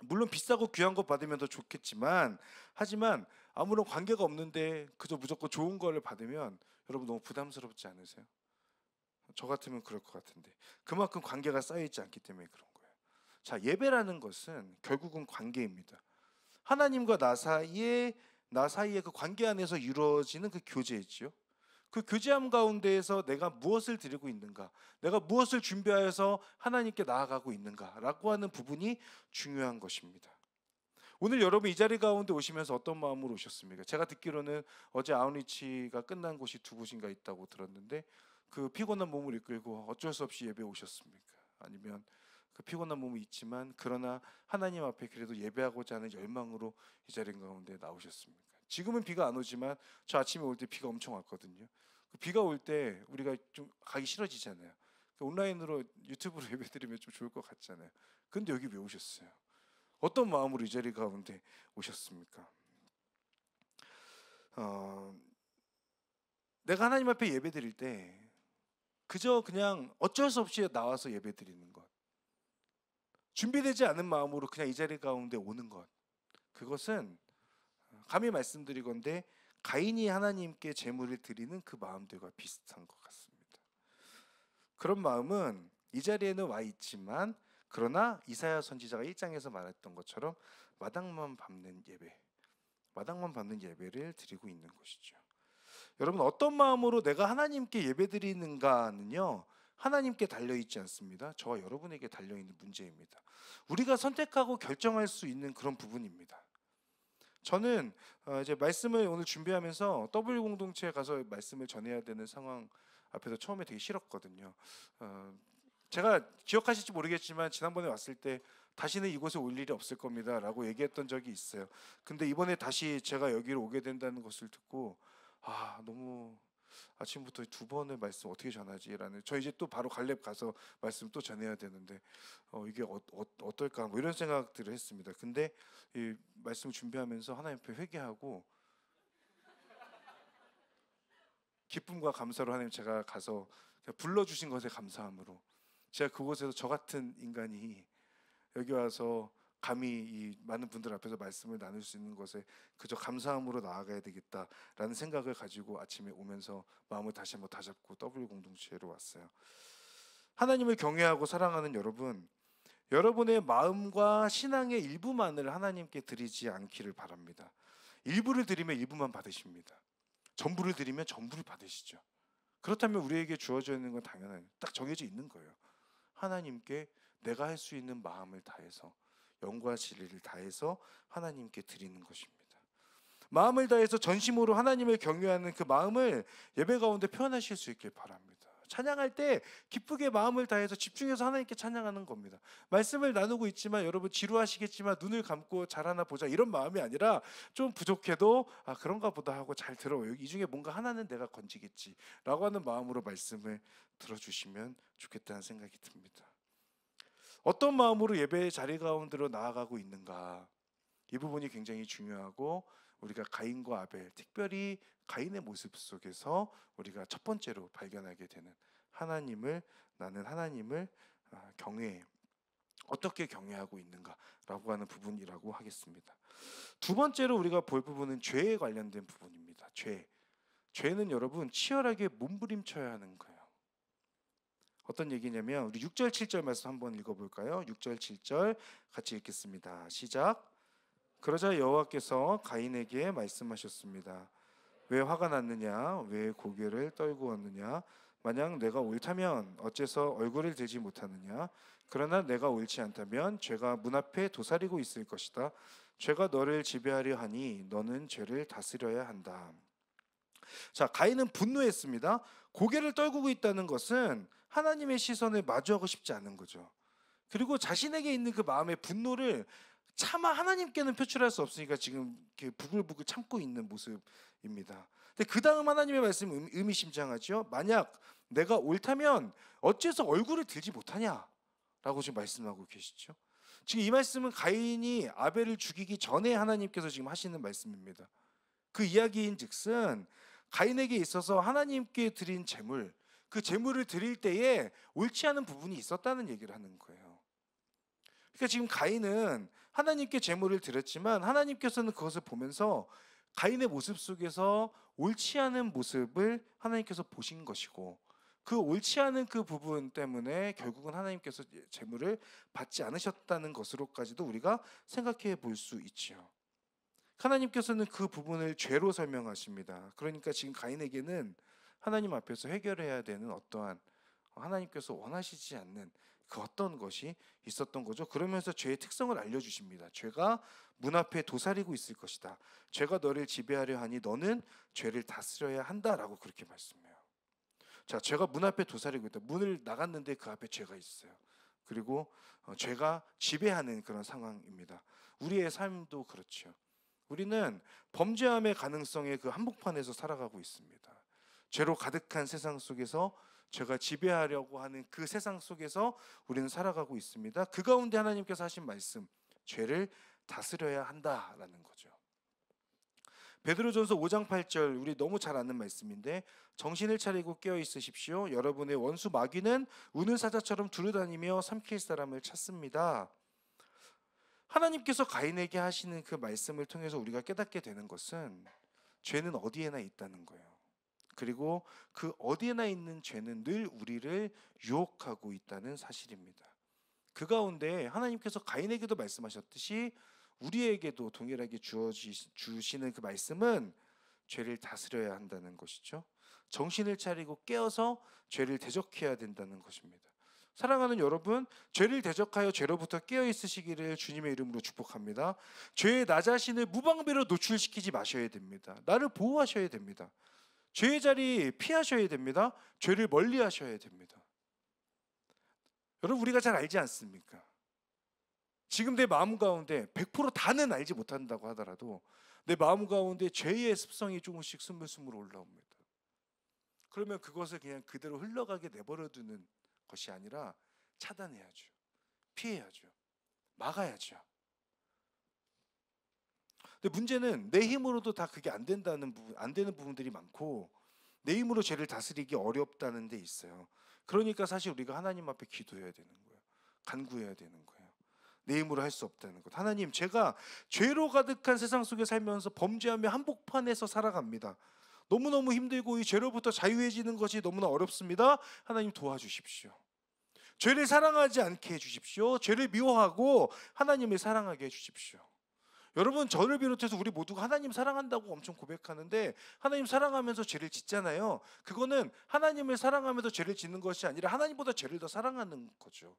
물론 비싸고 귀한 거 받으면 더 좋겠지만, 하지만 아무런 관계가 없는데 그저 무조건 좋은 거를 받으면 여러분 너무 부담스럽지 않으세요? 저 같으면 그럴 것 같은데 그만큼 관계가 쌓여 있지 않기 때문에 그런 거예요. 자, 예배라는 것은 결국은 관계입니다. 하나님과 나 사이에 그 관계 안에서 이루어지는 그 교제이지요. 그 교제함 가운데에서 내가 무엇을 드리고 있는가, 내가 무엇을 준비하여서 하나님께 나아가고 있는가라고 하는 부분이 중요한 것입니다. 오늘 여러분 이 자리 가운데 오시면서 어떤 마음으로 오셨습니까? 제가 듣기로는 어제 아웃리치가 끝난 곳이 두 곳인가 있다고 들었는데 그 피곤한 몸을 이끌고 어쩔 수 없이 예배에 오셨습니까? 아니면 그 피곤한 몸이 있지만 그러나 하나님 앞에 그래도 예배하고자 하는 열망으로 이 자리 가운데 나오셨습니까? 지금은 비가 안 오지만 저 아침에 올 때 비가 엄청 왔거든요. 그 비가 올 때 우리가 좀 가기 싫어지잖아요. 온라인으로 유튜브로 예배드리면 좀 좋을 것 같잖아요. 근데 여기 왜 오셨어요? 어떤 마음으로 이 자리 가운데 오셨습니까? 내가 하나님 앞에 예배드릴 때 그저 그냥 어쩔 수 없이 나와서 예배드리는 것, 준비되지 않은 마음으로 그냥 이 자리 가운데 오는 것, 그것은 감히 말씀드리건대 가인이 하나님께 제물을 드리는 그 마음들과 비슷한 것 같습니다. 그런 마음은 이 자리에는 와 있지만 그러나 이사야 선지자가 1장에서 말했던 것처럼 마당만 밟는 예배를 드리고 있는 것이죠. 여러분, 어떤 마음으로 내가 하나님께 예배드리는가는요, 하나님께 달려있지 않습니다. 저와 여러분에게 달려있는 문제입니다. 우리가 선택하고 결정할 수 있는 그런 부분입니다. 저는 이제 말씀을 오늘 준비하면서 W 공동체에 가서 말씀을 전해야 되는 상황 앞에서 처음에 되게 싫었거든요. 제가 기억하실지 모르겠지만 지난번에 왔을 때 다시는 이곳에 올 일이 없을 겁니다 라고 얘기했던 적이 있어요. 근데 이번에 다시 제가 여기로 오게 된다는 것을 듣고 너무 아침부터 두 번의 말씀 어떻게 전하지라는, 저 이제 또 바로 갈렙 가서 말씀 또 전해야 되는데 이게 어떨까 뭐 이런 생각들을 했습니다. 근데 이 말씀 준비하면서 하나님 앞에 회개하고 기쁨과 감사로 하나님, 제가 가서 불러주신 것에 감사함으로 제가 그곳에서 저 같은 인간이 여기 와서 감히 이 많은 분들 앞에서 말씀을 나눌 수 있는 것에 그저 감사함으로 나아가야 되겠다라는 생각을 가지고 아침에 오면서 마음을 다시 한번 다잡고 W 공동체로 왔어요. 하나님을 경외하고 사랑하는 여러분, 여러분의 마음과 신앙의 일부만을 하나님께 드리지 않기를 바랍니다. 일부를 드리면 일부만 받으십니다. 전부를 드리면 전부를 받으시죠. 그렇다면 우리에게 주어져 있는 건 당연한, 딱 정해져 있는 거예요. 하나님께 내가 할 수 있는 마음을 다해서, 영과 진리를 다해서 하나님께 드리는 것입니다. 마음을 다해서 전심으로 하나님을 경외하는 그 마음을 예배 가운데 표현하실 수 있길 바랍니다. 찬양할 때 기쁘게 마음을 다해서 집중해서 하나님께 찬양하는 겁니다. 말씀을 나누고 있지만 여러분 지루하시겠지만 눈을 감고 잘하나 보자 이런 마음이 아니라 좀 부족해도 그런가 보다 하고 잘 들어요. 이 중에 뭔가 하나는 내가 건지겠지라고 하는 마음으로 말씀을 들어주시면 좋겠다는 생각이 듭니다. 어떤 마음으로 예배의 자리 가운데로 나아가고 있는가, 이 부분이 굉장히 중요하고 우리가 가인과 아벨, 특별히 가인의 모습 속에서 우리가 첫 번째로 발견하게 되는 나는 하나님을 경외해, 어떻게 경외하고 있는가라고 하는 부분이라고 하겠습니다. 두 번째로 우리가 볼 부분은 죄에 관련된 부분입니다. 죄는 여러분 치열하게 몸부림쳐야 하는 거예요. 어떤 얘기냐면 우리 6절 7절 말씀 한번 읽어볼까요? 6절 7절 같이 읽겠습니다. 시작. 그러자 여호와께서 가인에게 말씀하셨습니다. 왜 화가 났느냐? 왜 고개를 떨고 왔느냐? 만약 내가 옳다면 어째서 얼굴을 들지 못하느냐? 그러나 내가 옳지 않다면 죄가 문 앞에 도사리고 있을 것이다. 죄가 너를 지배하려 하니 너는 죄를 다스려야 한다. 자, 가인은 분노했습니다. 고개를 떨구고 있다는 것은 하나님의 시선을 마주하고 싶지 않은 거죠. 그리고 자신에게 있는 그 마음의 분노를 차마 하나님께는 표출할 수 없으니까 지금 이렇게 부글부글 참고 있는 모습입니다. 근데 그 다음 하나님의 말씀은 의미심장하죠. 만약 내가 옳다면 어째서 얼굴을 들지 못하냐라고 지금 말씀하고 계시죠. 지금 이 말씀은 가인이 아벨을 죽이기 전에 하나님께서 지금 하시는 말씀입니다. 그 이야기인즉슨 가인에게 있어서 하나님께 드린 제물, 그 제물을 드릴 때에 옳지 않은 부분이 있었다는 얘기를 하는 거예요. 그러니까 지금 가인은 하나님께 제물을 드렸지만 하나님께서는 그것을 보면서 가인의 모습 속에서 옳지 않은 모습을 하나님께서 보신 것이고, 그 옳지 않은 그 부분 때문에 결국은 하나님께서 제물을 받지 않으셨다는 것으로까지도 우리가 생각해 볼 수 있지요. 하나님께서는 그 부분을 죄로 설명하십니다. 그러니까 지금 가인에게는 하나님 앞에서 해결해야 되는 어떠한, 하나님께서 원하시지 않는 그 어떤 것이 있었던 거죠. 그러면서 죄의 특성을 알려주십니다. 죄가 문 앞에 도사리고 있을 것이다. 죄가 너를 지배하려 하니 너는 죄를 다스려야 한다라고 그렇게 말씀해요. 자, 죄가 문 앞에 도사리고 있다. 문을 나갔는데 그 앞에 죄가 있어요. 그리고 죄가 지배하는 그런 상황입니다. 우리의 삶도 그렇죠. 우리는 범죄함의 가능성의 그 한복판에서 살아가고 있습니다. 죄로 가득한 세상 속에서 죄가 지배하려고 하는 그 세상 속에서 우리는 살아가고 있습니다. 그 가운데 하나님께서 하신 말씀, 죄를 다스려야 한다라는 거죠. 베드로전서 5장 8절, 우리 너무 잘 아는 말씀인데, 정신을 차리고 깨어 있으십시오. 여러분의 원수 마귀는 우는 사자처럼 두루다니며 삼킬 사람을 찾습니다. 하나님께서 가인에게 하시는 그 말씀을 통해서 우리가 깨닫게 되는 것은 죄는 어디에나 있다는 거예요. 그리고 그 어디에나 있는 죄는 늘 우리를 유혹하고 있다는 사실입니다. 그 가운데 하나님께서 가인에게도 말씀하셨듯이 우리에게도 동일하게 주시는 그 말씀은 죄를 다스려야 한다는 것이죠. 정신을 차리고 깨어서 죄를 대적해야 된다는 것입니다. 사랑하는 여러분, 죄를 대적하여 죄로부터 깨어 있으시기를 주님의 이름으로 축복합니다. 죄에 나 자신을 무방비로 노출시키지 마셔야 됩니다. 나를 보호하셔야 됩니다. 죄의 자리 피하셔야 됩니다. 죄를 멀리 하셔야 됩니다. 여러분, 우리가 잘 알지 않습니까? 지금 내 마음 가운데 100% 다는 알지 못한다고 하더라도 내 마음 가운데 죄의 습성이 조금씩 스물스물 올라옵니다. 그러면 그것을 그냥 그대로 흘러가게 내버려두는 것이 아니라 차단해야죠. 피해야죠. 막아야죠. 근데 문제는 내 힘으로도 다 그게 안 되는 부분들이 많고, 내 힘으로 죄를 다스리기 어렵다는 데 있어요. 그러니까 사실 우리가 하나님 앞에 기도해야 되는 거예요. 간구해야 되는 거예요. 내 힘으로 할 수 없다는 것. 하나님, 제가 죄로 가득한 세상 속에 살면서 범죄하며 한복판에서 살아갑니다. 너무너무 힘들고 이 죄로부터 자유해지는 것이 너무나 어렵습니다. 하나님 도와주십시오. 죄를 사랑하지 않게 해주십시오. 죄를 미워하고 하나님을 사랑하게 해주십시오. 여러분, 저를 비롯해서 우리 모두가 하나님 사랑한다고 엄청 고백하는데 하나님 사랑하면서 죄를 짓잖아요. 그거는 하나님을 사랑하면서 죄를 짓는 것이 아니라 하나님보다 죄를 더 사랑하는 거죠.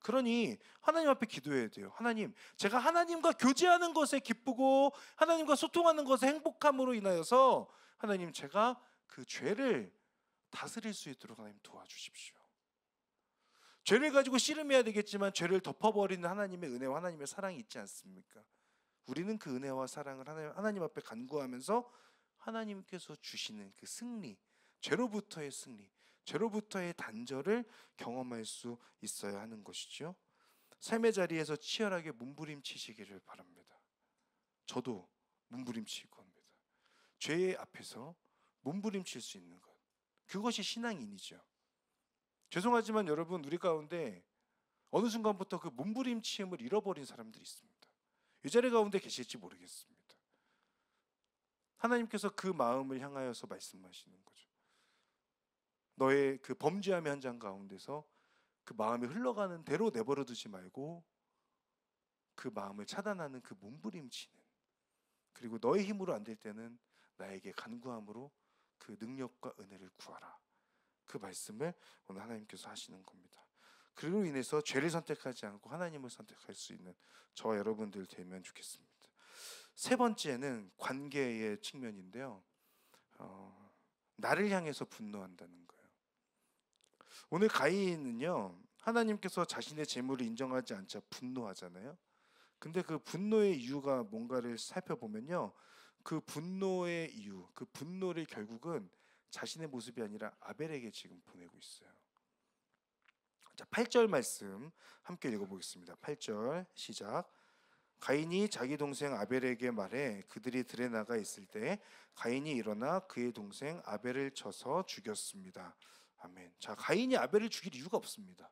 그러니 하나님 앞에 기도해야 돼요. 하나님, 제가 하나님과 교제하는 것에 기쁘고 하나님과 소통하는 것에 행복함으로 인하여서 하나님, 제가 그 죄를 다스릴 수 있도록 하나님 도와주십시오. 죄를 가지고 씨름해야 되겠지만 죄를 덮어버리는 하나님의 은혜와 하나님의 사랑이 있지 않습니까? 우리는 그 은혜와 사랑을 하나님 앞에 간구하면서 하나님께서 주시는 그 승리, 죄로부터의 승리, 죄로부터의 단절을 경험할 수 있어야 하는 것이죠. 삶의 자리에서 치열하게 몸부림치시기를 바랍니다. 저도 몸부림칠 겁니다. 죄의 앞에서 몸부림칠 수 있는 것, 그것이 신앙인이죠. 죄송하지만 여러분, 우리 가운데 어느 순간부터 그 몸부림치음을 잃어버린 사람들이 있습니다. 이 자리 가운데 계실지 모르겠습니다. 하나님께서 그 마음을 향하여서 말씀하시는 거죠. 너의 그 범죄함의 현장 가운데서 그 마음이 흘러가는 대로 내버려 두지 말고 그 마음을 차단하는 그 몸부림치는, 그리고 너의 힘으로 안 될 때는 나에게 간구함으로 그 능력과 은혜를 구하라. 그 말씀을 오늘 하나님께서 하시는 겁니다. 그로 인해서 죄를 선택하지 않고 하나님을 선택할 수 있는 저와 여러분들 되면 좋겠습니다. 세 번째는 관계의 측면인데요. 나를 향해서 분노한다는 거예요. 오늘 가인은요, 하나님께서 자신의 재물을 인정하지 않자 분노하잖아요. 근데 그 분노의 이유가 뭔가를 살펴보면요, 그 분노의 이유, 그 분노를 결국은 자신의 모습이 아니라 아벨에게 지금 보내고 있어요. 자, 8절 말씀 함께 읽어보겠습니다. 8절 시작. 가인이 자기 동생 아벨에게 말해 그들이 들에 나가 있을 때 가인이 일어나 그의 동생 아벨을 쳐서 죽였습니다. 아멘. 자, 가인이 아벨을 죽일 이유가 없습니다.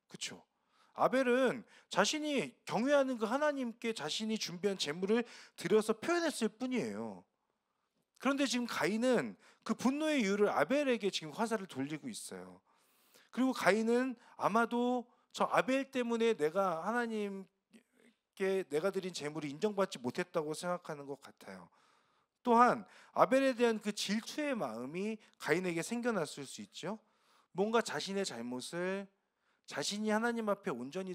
그렇죠? 아벨은 자신이 경외하는 그 하나님께 자신이 준비한 제물을 드려서 표현했을 뿐이에요. 그런데 지금 가인은 그 분노의 이유를 아벨에게 지금 화살을 돌리고 있어요. 그리고 가인은 아마도 저 아벨 때문에 내가 하나님께 내가 드린 제물이 인정받지 못했다고 생각하는 것 같아요. 또한 아벨에 대한 그 질투의 마음이 가인에게 생겨났을 수 있죠. 뭔가 자신의 잘못을 자신이 하나님 앞에 온전히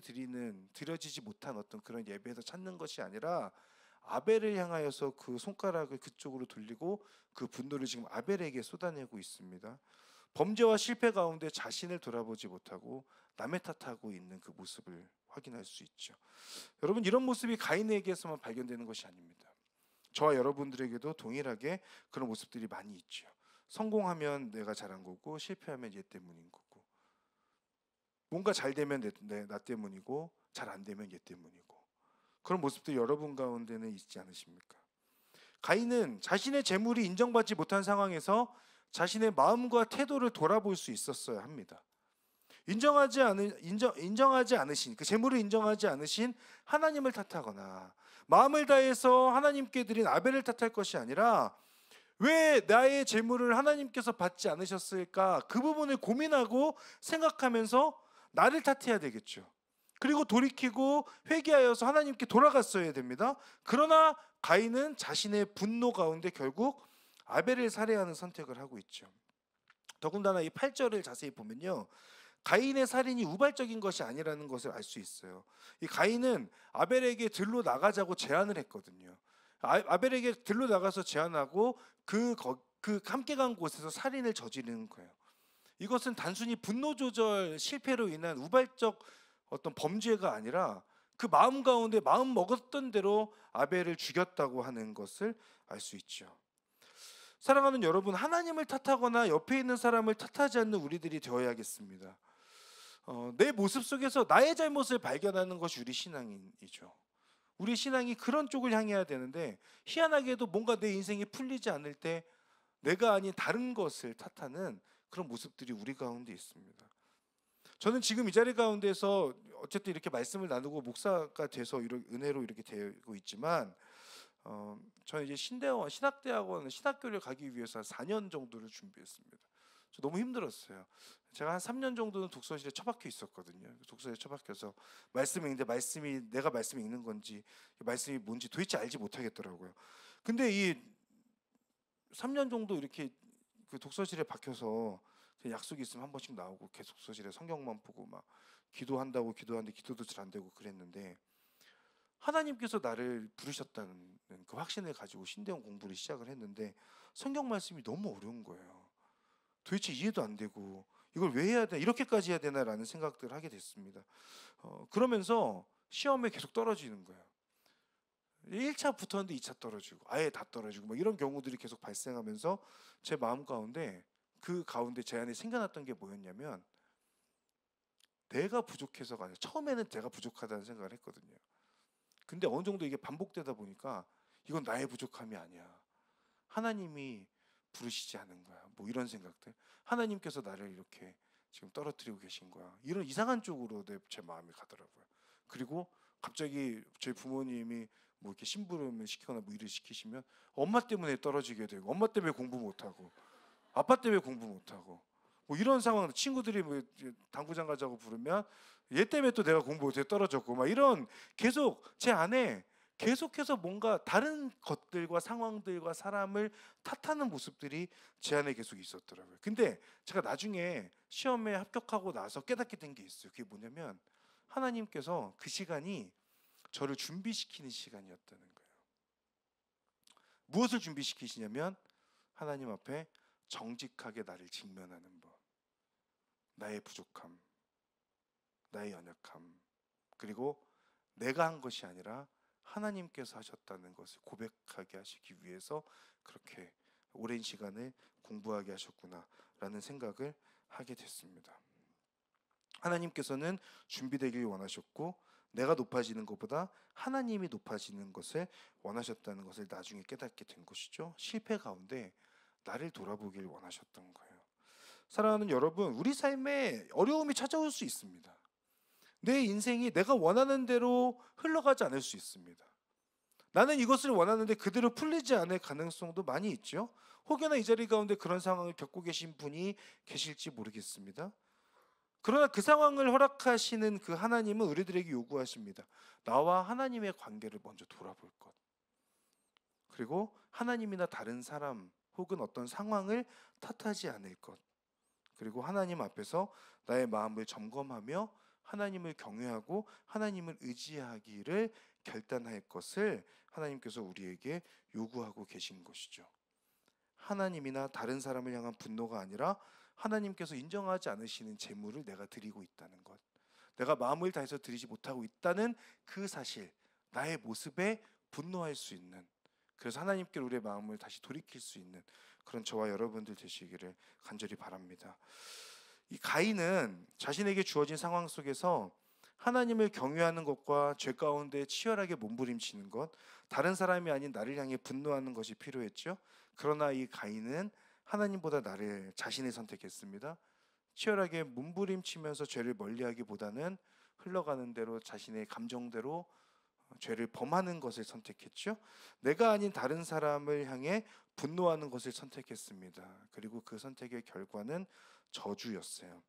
드려지지 못한 어떤 그런 예배에서 찾는 것이 아니라 아벨을 향하여서 그 손가락을 그쪽으로 돌리고 그 분노를 지금 아벨에게 쏟아내고 있습니다. 범죄와 실패 가운데 자신을 돌아보지 못하고 남의 탓하고 있는 그 모습을 확인할 수 있죠. 여러분, 이런 모습이 가인에게서만 발견되는 것이 아닙니다. 저와 여러분들에게도 동일하게 그런 모습들이 많이 있죠. 성공하면 내가 잘한 거고 실패하면 얘 때문인 거고, 뭔가 잘 되면 나 때문이고 잘 안 되면 얘 때문이고, 그런 모습들이 여러분 가운데는 있지 않으십니까? 가인은 자신의 재물이 인정받지 못한 상황에서 자신의 마음과 태도를 돌아볼 수 있었어야 합니다. 인정하지 않으신, 그 재물을 인정하지 않으신 하나님을 탓하거나 마음을 다해서 하나님께 드린 아벨을 탓할 것이 아니라 왜 나의 재물을 하나님께서 받지 않으셨을까, 그 부분을 고민하고 생각하면서 나를 탓해야 되겠죠. 그리고 돌이키고 회개하여서 하나님께 돌아갔어야 됩니다. 그러나 가인은 자신의 분노 가운데 결국 아벨을 살해하는 선택을 하고 있죠. 더군다나 이 8절을 자세히 보면요, 가인의 살인이 우발적인 것이 아니라는 것을 알 수 있어요. 이 가인은 아벨에게 들로 나가자고 제안을 했거든요. 아벨에게 들로 나가서 제안하고 그 함께 간 곳에서 살인을 저지르는 거예요. 이것은 단순히 분노 조절 실패로 인한 우발적 어떤 범죄가 아니라 그 마음 가운데 마음 먹었던 대로 아벨을 죽였다고 하는 것을 알 수 있죠. 사랑하는 여러분, 하나님을 탓하거나 옆에 있는 사람을 탓하지 않는 우리들이 되어야겠습니다. 내 모습 속에서 나의 잘못을 발견하는 것이 우리 신앙이죠. 우리 신앙이 그런 쪽을 향해야 되는데, 희한하게도 뭔가 내 인생이 풀리지 않을 때 내가 아닌 다른 것을 탓하는 그런 모습들이 우리 가운데 있습니다. 저는 지금 이 자리 가운데서 어쨌든 이렇게 말씀을 나누고 목사가 돼서 이런 은혜로 이렇게 되고 있지만 저는 이제 신대원 신학대학원 신학교를 가기 위해서 한 4년 정도를 준비했습니다. 저 너무 힘들었어요. 제가 한 3년 정도는 독서실에 처박혀 있었거든요. 독서실에 처박혀서 말씀 읽는데 말씀이 내가 말씀 읽는 건지 말씀이 뭔지 도대체 알지 못하겠더라고요. 근데 이 3년 정도 이렇게 그 독서실에 박혀서 그냥 약속이 있으면 한 번씩 나오고 계속 독서실에 성경만 보고 막 기도한다고 기도하는데 기도도 잘 안 되고 그랬는데 하나님께서 나를 부르셨다는 그 확신을 가지고 신대원 공부를 시작을 했는데 성경 말씀이 너무 어려운 거예요. 도대체 이해도 안 되고 이걸 왜 해야 되나 이렇게까지 해야 되나라는 생각들을 하게 됐습니다. 그러면서 시험에 계속 떨어지는 거예요. 1차 붙었는데 2차 떨어지고 아예 다 떨어지고 막 이런 경우들이 계속 발생하면서 제 마음 가운데 그 가운데 제 안에 생겨났던 게 뭐였냐면 내가 부족해서가 아니라 처음에는 내가 부족하다는 생각을 했거든요. 근데 어느 정도 이게 반복되다 보니까 이건 나의 부족함이 아니야. 하나님이 부르시지 않은 거야. 뭐 이런 생각들. 하나님께서 나를 이렇게 지금 떨어뜨리고 계신 거야. 이런 이상한 쪽으로 제 마음이 가더라고요. 그리고 갑자기 저희 부모님이 뭐 이렇게 심부름을 시키거나 뭐 일을 시키시면 엄마 때문에 떨어지게 되고 엄마 때문에 공부 못하고 아빠 때문에 공부 못하고 뭐 이런 상황 친구들이 뭐 당구장 가자고 부르면 얘 때문에 또 내가 공부 못해 떨어졌고 막 이런 계속 제 안에 계속해서 뭔가 다른 것들과 상황들과 사람을 탓하는 모습들이 제 안에 계속 있었더라고요. 근데 제가 나중에 시험에 합격하고 나서 깨닫게 된 게 있어요. 그게 뭐냐면 하나님께서 그 시간이 저를 준비시키는 시간이었다는 거예요. 무엇을 준비시키시냐면 하나님 앞에 정직하게 나를 직면하는 법, 나의 부족함, 나의 연약함, 그리고 내가 한 것이 아니라 하나님께서 하셨다는 것을 고백하게 하시기 위해서 그렇게 오랜 시간을 공부하게 하셨구나라는 생각을 하게 됐습니다. 하나님께서는 준비되길 원하셨고 내가 높아지는 것보다 하나님이 높아지는 것을 원하셨다는 것을 나중에 깨닫게 된 것이죠. 실패 가운데 나를 돌아보길 원하셨던 거예요. 사랑하는 여러분, 우리 삶에 어려움이 찾아올 수 있습니다. 내 인생이 내가 원하는 대로 흘러가지 않을 수 있습니다. 나는 이것을 원하는데 그대로 풀리지 않을 가능성도 많이 있죠. 혹여나 이 자리 가운데 그런 상황을 겪고 계신 분이 계실지 모르겠습니다. 그러나 그 상황을 허락하시는 그 하나님은 우리들에게 요구하십니다. 나와 하나님의 관계를 먼저 돌아볼 것. 그리고 하나님이나 다른 사람 혹은 어떤 상황을 탓하지 않을 것. 그리고 하나님 앞에서 나의 마음을 점검하며 하나님을 경외하고 하나님을 의지하기를 결단할 것을 하나님께서 우리에게 요구하고 계신 것이죠. 하나님이나 다른 사람을 향한 분노가 아니라 하나님께서 인정하지 않으시는 재물을 내가 드리고 있다는 것, 내가 마음을 다해서 드리지 못하고 있다는 그 사실, 나의 모습에 분노할 수 있는, 그래서 하나님께 우리의 마음을 다시 돌이킬 수 있는 그런 저와 여러분들 되시기를 간절히 바랍니다. 이 가인은 자신에게 주어진 상황 속에서 하나님을 경외하는 것과 죄 가운데 치열하게 몸부림치는 것, 다른 사람이 아닌 나를 향해 분노하는 것이 필요했죠. 그러나 이 가인은 하나님보다 나를 자신을 선택했습니다. 치열하게 몸부림치면서 죄를 멀리하기보다는 흘러가는 대로 자신의 감정대로 죄를 범하는 것을 선택했죠. 내가 아닌 다른 사람을 향해 분노하는 것을 선택했습니다. 그리고 그 선택의 결과는 저주였어요.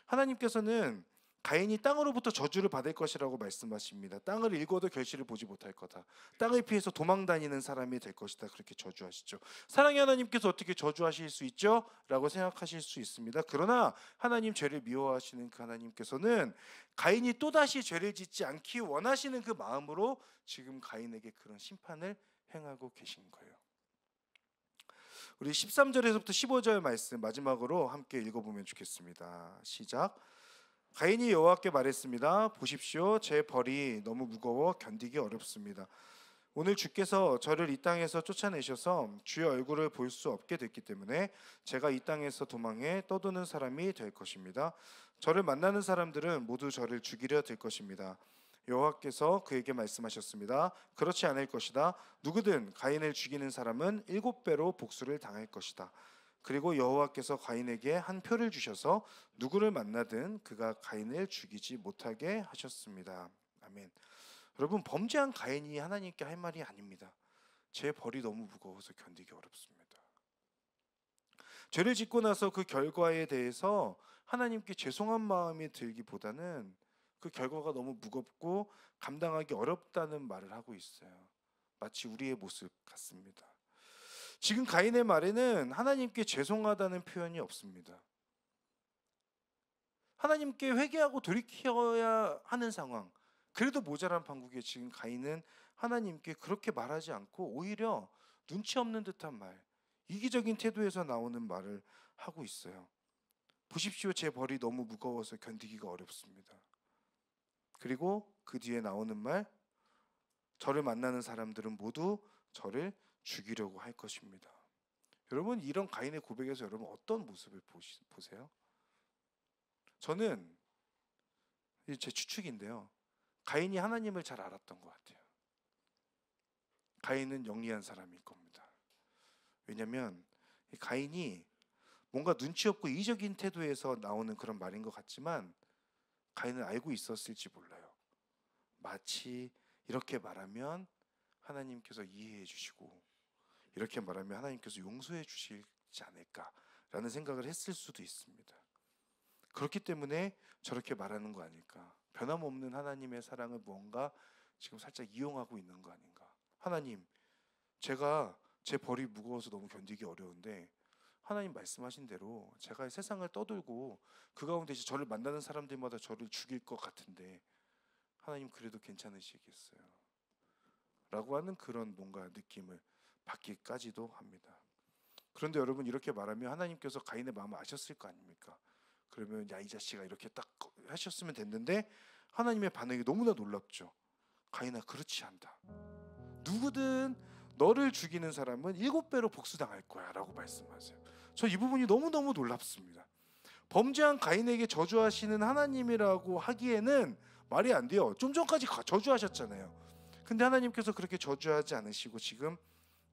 하나님께서는 가인이 땅으로부터 저주를 받을 것이라고 말씀하십니다. 땅을 읽어도 결실을 보지 못할 거다. 땅을 피해서 도망다니는 사람이 될 것이다. 그렇게 저주하시죠. 사랑의 하나님께서 어떻게 저주하실 수 있죠? 라고 생각하실 수 있습니다. 그러나 하나님 죄를 미워하시는 그 하나님께서는 가인이 또다시 죄를 짓지 않기 원하시는 그 마음으로 지금 가인에게 그런 심판을 행하고 계신 거예요. 우리 13절에서부터 15절 말씀 마지막으로 함께 읽어보면 좋겠습니다. 시작. 가인이 여호와께 말했습니다. 보십시오, 제 벌이 너무 무거워 견디기 어렵습니다. 오늘 주께서 저를 이 땅에서 쫓아내셔서 주의 얼굴을 볼 수 없게 됐기 때문에 제가 이 땅에서 도망해 떠도는 사람이 될 것입니다. 저를 만나는 사람들은 모두 저를 죽이려 들 것입니다. 여호와께서 그에게 말씀하셨습니다. 그렇지 않을 것이다. 누구든 가인을 죽이는 사람은 7배로 복수를 당할 것이다. 그리고 여호와께서 가인에게 한 표를 주셔서 누구를 만나든 그가 가인을 죽이지 못하게 하셨습니다. 아멘. 여러분, 범죄한 가인이 하나님께 할 말이 아닙니다. 제 벌이 너무 무거워서 견디기 어렵습니다. 죄를 짓고 나서 그 결과에 대해서 하나님께 죄송한 마음이 들기보다는 그 결과가 너무 무겁고 감당하기 어렵다는 말을 하고 있어요. 마치 우리의 모습 같습니다. 지금 가인의 말에는 하나님께 죄송하다는 표현이 없습니다. 하나님께 회개하고 돌이켜야 하는 상황, 그래도 모자란 판국에 지금 가인은 하나님께 그렇게 말하지 않고 오히려 눈치 없는 듯한 말, 이기적인 태도에서 나오는 말을 하고 있어요. 보십시오, 제 벌이 너무 무거워서 견디기가 어렵습니다. 그리고 그 뒤에 나오는 말, 저를 만나는 사람들은 모두 저를 죽이려고 할 것입니다. 여러분, 이런 가인의 고백에서 여러분 어떤 모습을 보세요? 저는 제 추측인데요, 가인이 하나님을 잘 알았던 것 같아요. 가인은 영리한 사람일 겁니다. 왜냐하면 가인이 뭔가 눈치 없고 이기적인 태도에서 나오는 그런 말인 것 같지만 가인은 알고 있었을지 몰라요. 마치 이렇게 말하면 하나님께서 이해해 주시고 이렇게 말하면 하나님께서 용서해 주시지 않을까라는 생각을 했을 수도 있습니다. 그렇기 때문에 저렇게 말하는 거 아닐까. 변함없는 하나님의 사랑을 무언가 지금 살짝 이용하고 있는 거 아닌가. 하나님, 제가 제 벌이 무거워서 너무 견디기 어려운데 하나님 말씀하신 대로 제가 세상을 떠돌고 그 가운데 이제 저를 만나는 사람들마다 저를 죽일 것 같은데 하나님 그래도 괜찮으시겠어요? 라고 하는 그런 뭔가 느낌을 받기까지도 합니다. 그런데 여러분, 이렇게 말하면 하나님께서 가인의 마음을 아셨을 거 아닙니까? 그러면 야, 이 자식아, 이렇게 딱 하셨으면 됐는데 하나님의 반응이 너무나 놀랍죠. 가인아, 그렇지 않다. 누구든 너를 죽이는 사람은 7배로 복수당할 거야 라고 말씀하세요. 저 이 부분이 너무너무 놀랍습니다. 범죄한 가인에게 저주하시는 하나님이라고 하기에는 말이 안 돼요. 좀 전까지 저주하셨잖아요. 근데 하나님께서 그렇게 저주하지 않으시고 지금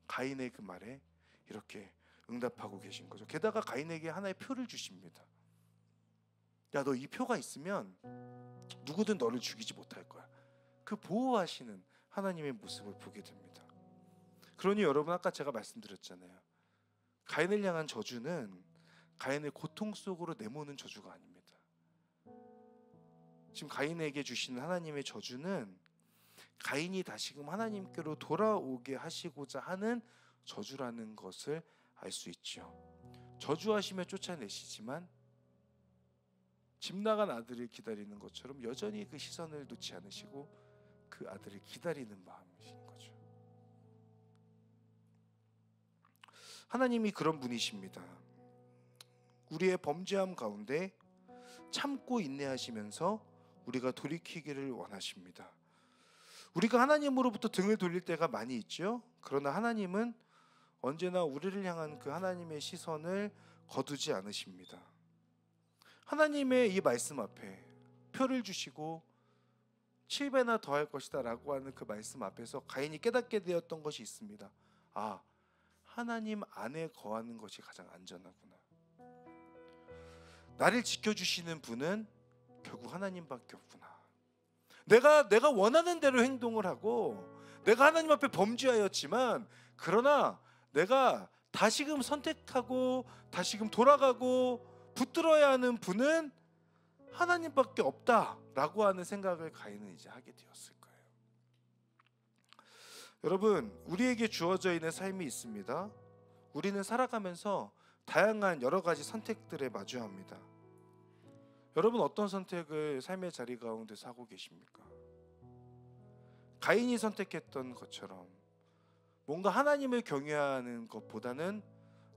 가인의 그 말에 이렇게 응답하고 계신 거죠. 게다가 가인에게 하나의 표를 주십니다. 야, 너 이 표가 있으면 누구든 너를 죽이지 못할 거야. 그 보호하시는 하나님의 모습을 보게 됩니다. 그러니 여러분, 아까 제가 말씀드렸잖아요. 가인을 향한 저주는 가인을 고통 속으로 내모는 저주가 아닙니다. 지금 가인에게 주시는 하나님의 저주는 가인이 다시금 하나님께로 돌아오게 하시고자 하는 저주라는 것을 알 수 있죠. 저주하시며 쫓아내시지만 집 나간 아들을 기다리는 것처럼 여전히 그 시선을 놓지 않으시고 그 아들을 기다리는 마음이신 거죠. 하나님이 그런 분이십니다. 우리의 범죄함 가운데 참고 인내하시면서 우리가 돌이키기를 원하십니다. 우리가 하나님으로부터 등을 돌릴 때가 많이 있죠. 그러나 하나님은 언제나 우리를 향한 그 하나님의 시선을 거두지 않으십니다. 하나님의 이 말씀 앞에 표를 주시고 7배나 더할 것이다 라고 하는 그 말씀 앞에서 가인이 깨닫게 되었던 것이 있습니다. 아, 하나님 안에 거하는 것이 가장 안전하구나. 나를 지켜주시는 분은 결국 하나님밖에 없구나. 내가 원하는 대로 행동을 하고 내가 하나님 앞에 범죄하였지만 그러나 내가 다시금 선택하고 다시금 돌아가고 붙들어야 하는 분은 하나님밖에 없다라고 하는 생각을 가인은 이제 하게 되었을 거예요. 여러분, 우리에게 주어져 있는 삶이 있습니다. 우리는 살아가면서 다양한 여러 가지 선택들에 마주합니다. 여러분, 어떤 선택을 삶의 자리 가운데서 하고 계십니까? 가인이 선택했던 것처럼 뭔가 하나님을 경외하는 것보다는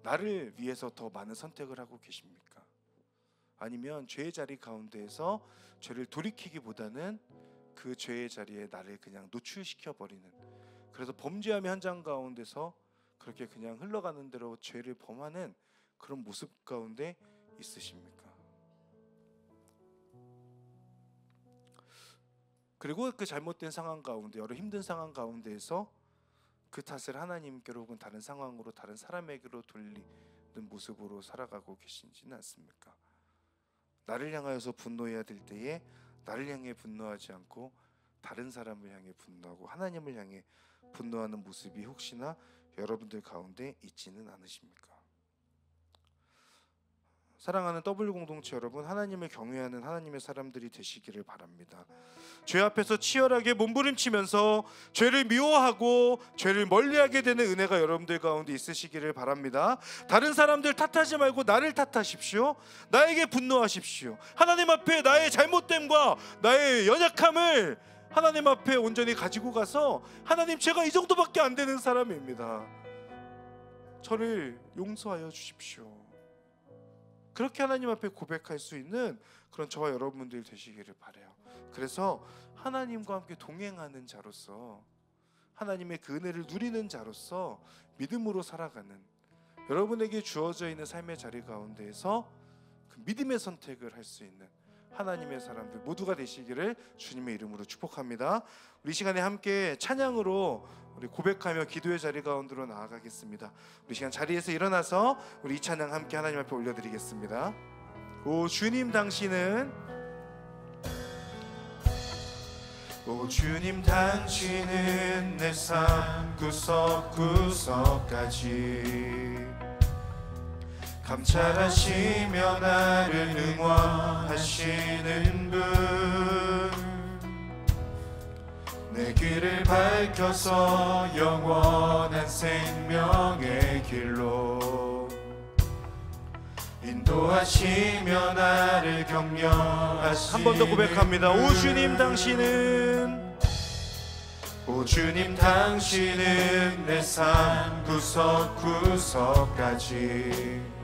나를 위해서 더 많은 선택을 하고 계십니까? 아니면 죄의 자리 가운데에서 죄를 돌이키기보다는 그 죄의 자리에 나를 그냥 노출시켜 버리는, 그래서 범죄함의 현장 가운데서 그렇게 그냥 흘러가는 대로 죄를 범하는 그런 모습 가운데 있으십니까? 그리고 그 잘못된 상황 가운데, 여러 힘든 상황 가운데에서 그 탓을 하나님께로 혹은 다른 상황으로, 다른 사람에게로 돌리는 분노하는 모습으로 살아가고 계신지는 않습니까? 나를 향하여서 분노해야 될 때에 나를 향해 분노하지 않고 다른 사람을 향해 분노하고 하나님을 향해 분노하는 모습이 혹시나 여러분들 가운데 있지는 않으십니까? 사랑하는 W 공동체 여러분, 하나님을 경외하는 하나님의 사람들이 되시기를 바랍니다. 죄 앞에서 치열하게 몸부림치면서 죄를 미워하고 죄를 멀리하게 되는 은혜가 여러분들 가운데 있으시기를 바랍니다. 다른 사람들 탓하지 말고 나를 탓하십시오. 나에게 분노하십시오. 하나님 앞에 나의 잘못됨과 나의 연약함을 하나님 앞에 온전히 가지고 가서 하나님, 제가 이 정도밖에 안 되는 사람입니다. 저를 용서하여 주십시오. 그렇게 하나님 앞에 고백할 수 있는 그런 저와 여러분들 되시기를 바라요. 그래서 하나님과 함께 동행하는 자로서, 하나님의 그 은혜를 누리는 자로서 믿음으로 살아가는, 여러분에게 주어져 있는 삶의 자리 가운데에서 그 믿음의 선택을 할 수 있는 하나님의 사람들 모두가 되시기를 주님의 이름으로 축복합니다. 우리 시간에 함께 찬양으로 우리 고백하며 기도의 자리 가운데로 나아가겠습니다. 우리 시간 자리에서 일어나서 우리 이 찬양 함께 하나님 앞에 올려드리겠습니다. 오 주님 당신은, 오 주님 당신은 내 삶 구석구석까지 감찰하시며 나를 응원하시는 분, 내 길을 밝혀서 영원한 생명의 길로 인도하시며 나를 격려하시는 한 번 더 고백합니다. 오 주님 당신은, 오 주님 당신은 내 삶 구석구석까지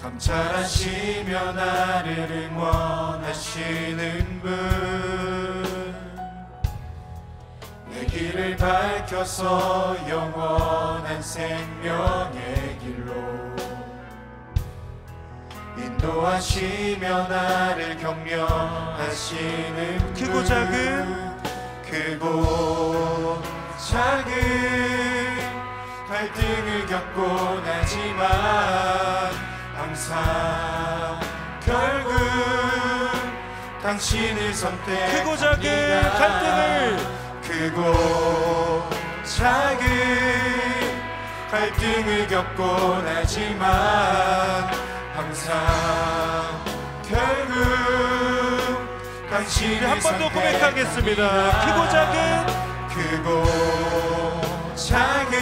감찰하시며 나를 응원하시는 분, 내 길을 밝혀서 영원한 생명의 길로 인도하시며 나를 격려하시는 크고 작은, 크고 작은 갈등을 겪곤 하지만 항상 결국 당신을 선택합니다. 크고 작은 갈등을, 크고 작은 갈등을 겪곤 하지만 항상 결국 당신을 한 번 더 고백하겠습니다. 크고 작은, 크고 작은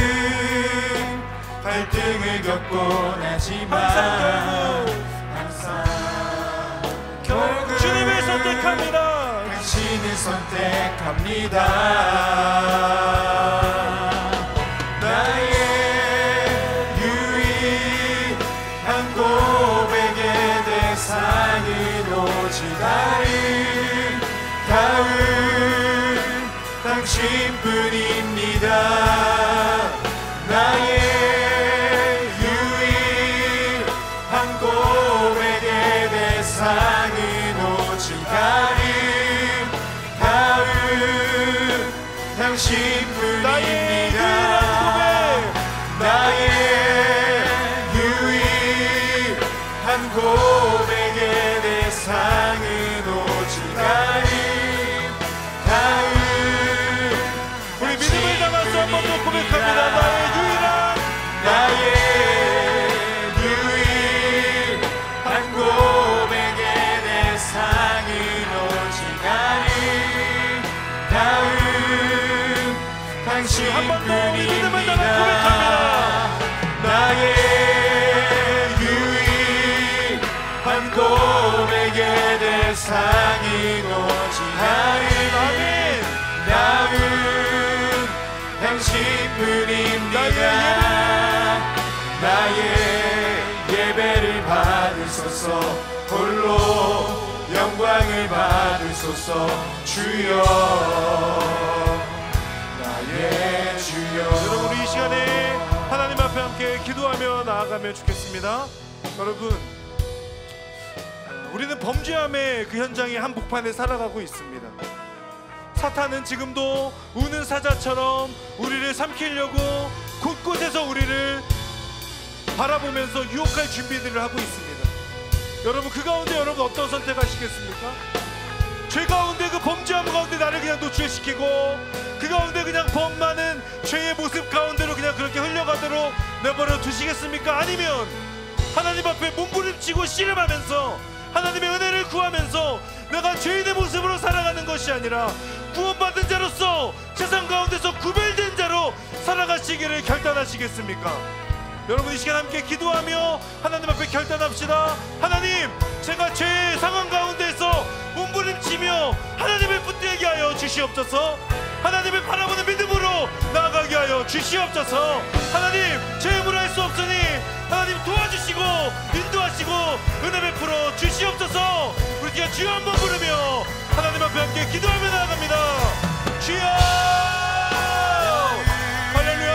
갈등을 겪곤 하지만 항상 결국 주님을 선택합니다. 당신을 선택합니다. 나의 유일한 고백의 대상은 오직 다음 당신뿐입니다. 나의 유일한 고백의 대상은 오직 다음 당신뿐입니다. 나의 유일한 고백의 대상은 오직 다음 우리 믿음을 담아서 한 번 더 고백합니다. 나의 유일한 고백의 대상은 오직 다음 당신 한 번 더 우리 믿음을 담아 고백합니다. 나의 유일한 고백의 대상은 오직 다음 당신뿐입니다. 나의 예배를 받으소서, 홀로 영광을 받으소서. 주여, 나의 주여. 여러분 우리 이 시간에 하나님 앞에 함께 기도하며 나아가면 좋겠습니다. 여러분 우리는 범죄함의 그 현장의 한복판에 살아가고 있습니다. 사탄은 지금도 우는 사자처럼 우리를 삼키려고 곳곳에서 우리를 바라보면서 유혹할 준비들을 하고 있습니다. 여러분, 그 가운데 여러분 어떤 선택하시겠습니까? 죄 가운데, 그 범죄함 가운데 나를 그냥 노출시키고 그 가운데 그냥 범 많은 죄의 모습 가운데로 그냥 그렇게 흘려가도록 내버려 두시겠습니까? 아니면 하나님 앞에 몸부림치고 씨름하면서 하나님의 은혜를 구하면서 내가 죄인의 모습으로 살아가는 것이 아니라 구원받은 자로서 세상 가운데서 구별된 자로 살아가시기를 결단하시겠습니까? 여러분, 이 시간 함께 기도하며 하나님 앞에 결단합시다. 하나님, 제가 죄의 상황 가운데서 몸부림치며 하나님을 붙들게 하여 주시옵소서. 하나님을 바라보는 믿음으로 나아가게 하여 주시옵소서. 하나님, 제 힘으로 할 수 없으니 하나님 도와주시고 인도하시고 은혜 베풀어 주시옵소서. 우리 기가 주여 한번 부르며 하나님 앞에 함께 기도하며 나아갑니다. 주여, 할렐루야.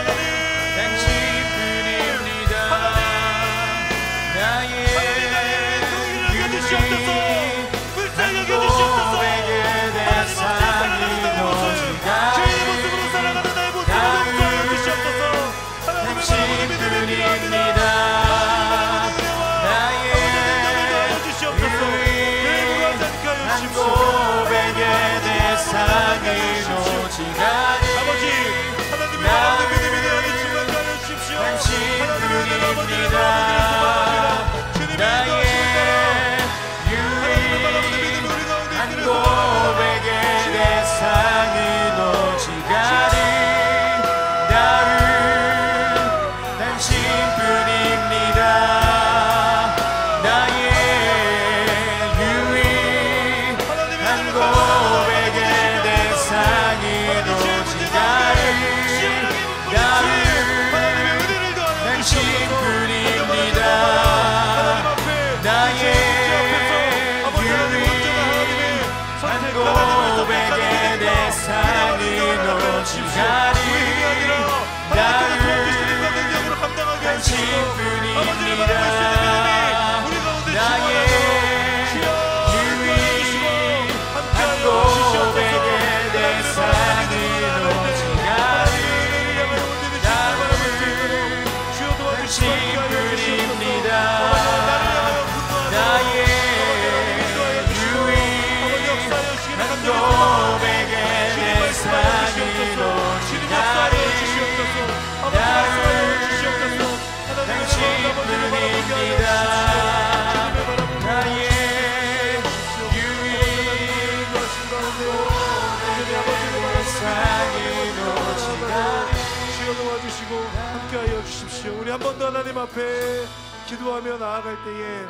우리 한 번 더 하나님 앞에 기도하며 나아갈 때에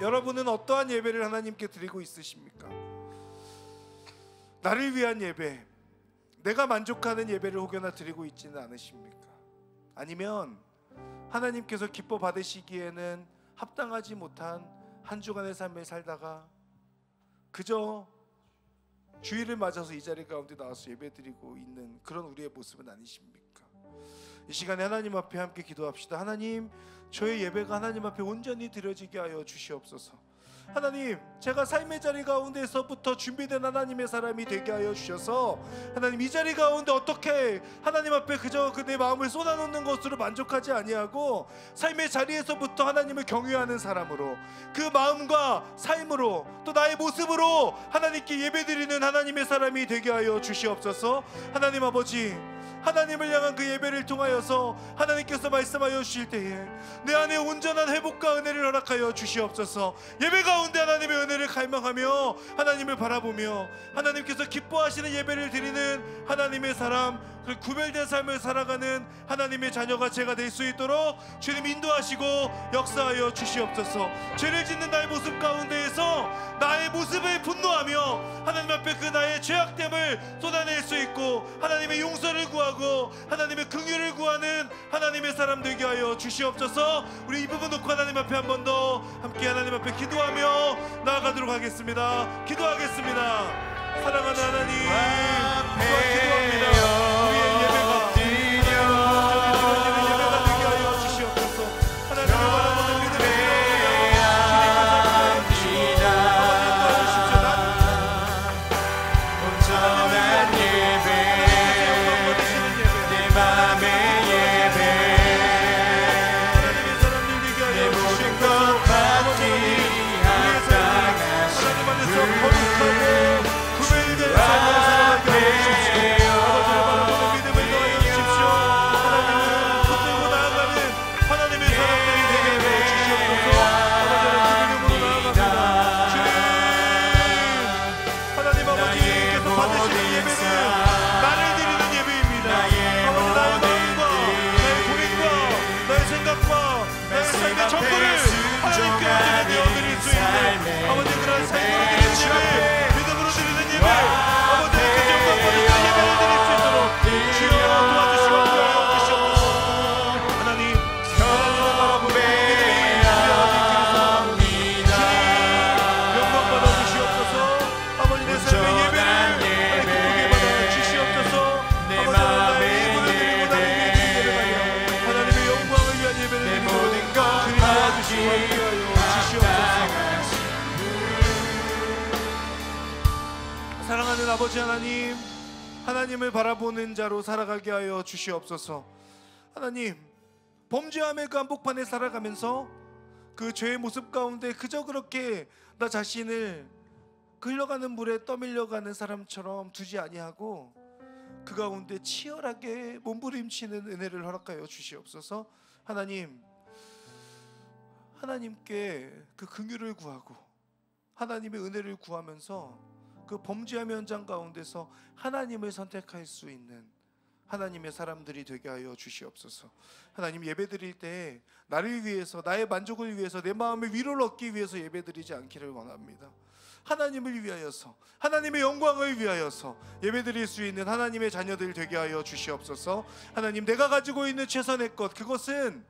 여러분은 어떠한 예배를 하나님께 드리고 있으십니까? 나를 위한 예배, 내가 만족하는 예배를 혹여나 드리고 있지는 않으십니까? 아니면 하나님께서 기뻐 받으시기에는 합당하지 못한 한 주간의 삶을 살다가 그저 주일을 맞아서 이 자리 가운데 나와서 예배드리고 있는 그런 우리의 모습은 아니십니까? 이 시간에 하나님 앞에 함께 기도합시다. 하나님, 저의 예배가 하나님 앞에 온전히 드려지게 하여 주시옵소서. 하나님, 제가 삶의 자리 가운데서부터 준비된 하나님의 사람이 되게 하여 주셔서 하나님, 이 자리 가운데 어떻게 하나님 앞에 그저 내 마음을 쏟아놓는 것으로 만족하지 아니하고 삶의 자리에서부터 하나님을 경외하는 사람으로, 그 마음과 삶으로 또 나의 모습으로 하나님께 예배드리는 하나님의 사람이 되게 하여 주시옵소서. 하나님 아버지, 하나님을 향한 그 예배를 통하여서 하나님께서 말씀하여 주실 때에 내 안에 온전한 회복과 은혜를 허락하여 주시옵소서. 예배 가운데 하나님의 은혜를 갈망하며 하나님을 바라보며 하나님께서 기뻐하시는 예배를 드리는 하나님의 사람, 그 구별된 삶을 살아가는 하나님의 자녀가 제가 될 수 있도록 주님 인도하시고 역사하여 주시옵소서. 죄를 짓는 나의 모습 가운데에서 나의 모습을 분노하며 하나님 앞에 그 나의 죄악됨을 쏟아낼 수 있고 하나님의 용서를 구하고 하나님의 긍휼을 구하는 하나님의 사람 되게 하여 주시옵소서. 우리 이 부분 놓고 하나님 앞에 한 번 더 함께 하나님 앞에 기도하며 나아가도록 하겠습니다. 기도하겠습니다. 사랑하는 하나님, 기도합니다. 우리의 예배가 드려지는 예배가 되게 하여 주시옵소서. 하나님을 바라보는 믿음의 온전한 예배, 내 맘의 예배, 아버지 하나님, 하나님을 바라보는 자로 살아가게 하여 주시옵소서. 하나님, 범죄함의 그 한복판에 살아가면서 그 죄의 모습 가운데 그저 그렇게 나 자신을 흘러가는 물에 떠밀려가는 사람처럼 두지 아니하고 그 가운데 치열하게 몸부림치는 은혜를 허락하여 주시옵소서. 하나님, 하나님께 그 긍휼을 구하고 하나님의 은혜를 구하면서 그 범죄함 현장 가운데서 하나님을 선택할 수 있는 하나님의 사람들이 되게 하여 주시옵소서. 하나님, 예배드릴 때 나를 위해서, 나의 만족을 위해서, 내 마음의 위로를 얻기 위해서 예배드리지 않기를 원합니다. 하나님을 위하여서, 하나님의 영광을 위하여서 예배드릴 수 있는 하나님의 자녀들 되게 하여 주시옵소서. 하나님, 내가 가지고 있는 최선의 것, 그것은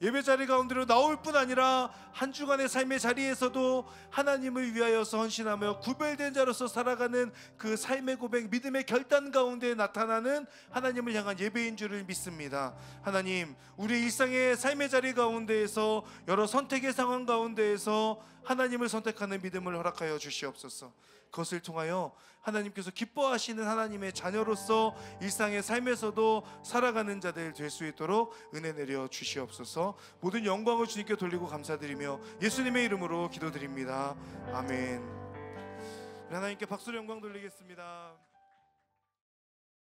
예배 자리 가운데로 나올 뿐 아니라 한 주간의 삶의 자리에서도 하나님을 위하여서 헌신하며 구별된 자로서 살아가는 그 삶의 고백, 믿음의 결단 가운데 나타나는 하나님을 향한 예배인 줄을 믿습니다. 하나님, 우리 일상의 삶의 자리 가운데에서 여러 선택의 상황 가운데에서 하나님을 선택하는 믿음을 허락하여 주시옵소서. 그것을 통하여 하나님께서 기뻐하시는 하나님의 자녀로서 일상의 삶에서도 살아가는 자들 될 수 있도록 은혜 내려 주시옵소서. 모든 영광을 주님께 돌리고 감사드리며 예수님의 이름으로 기도드립니다. 아멘. 우리 하나님께 박수로 영광 돌리겠습니다.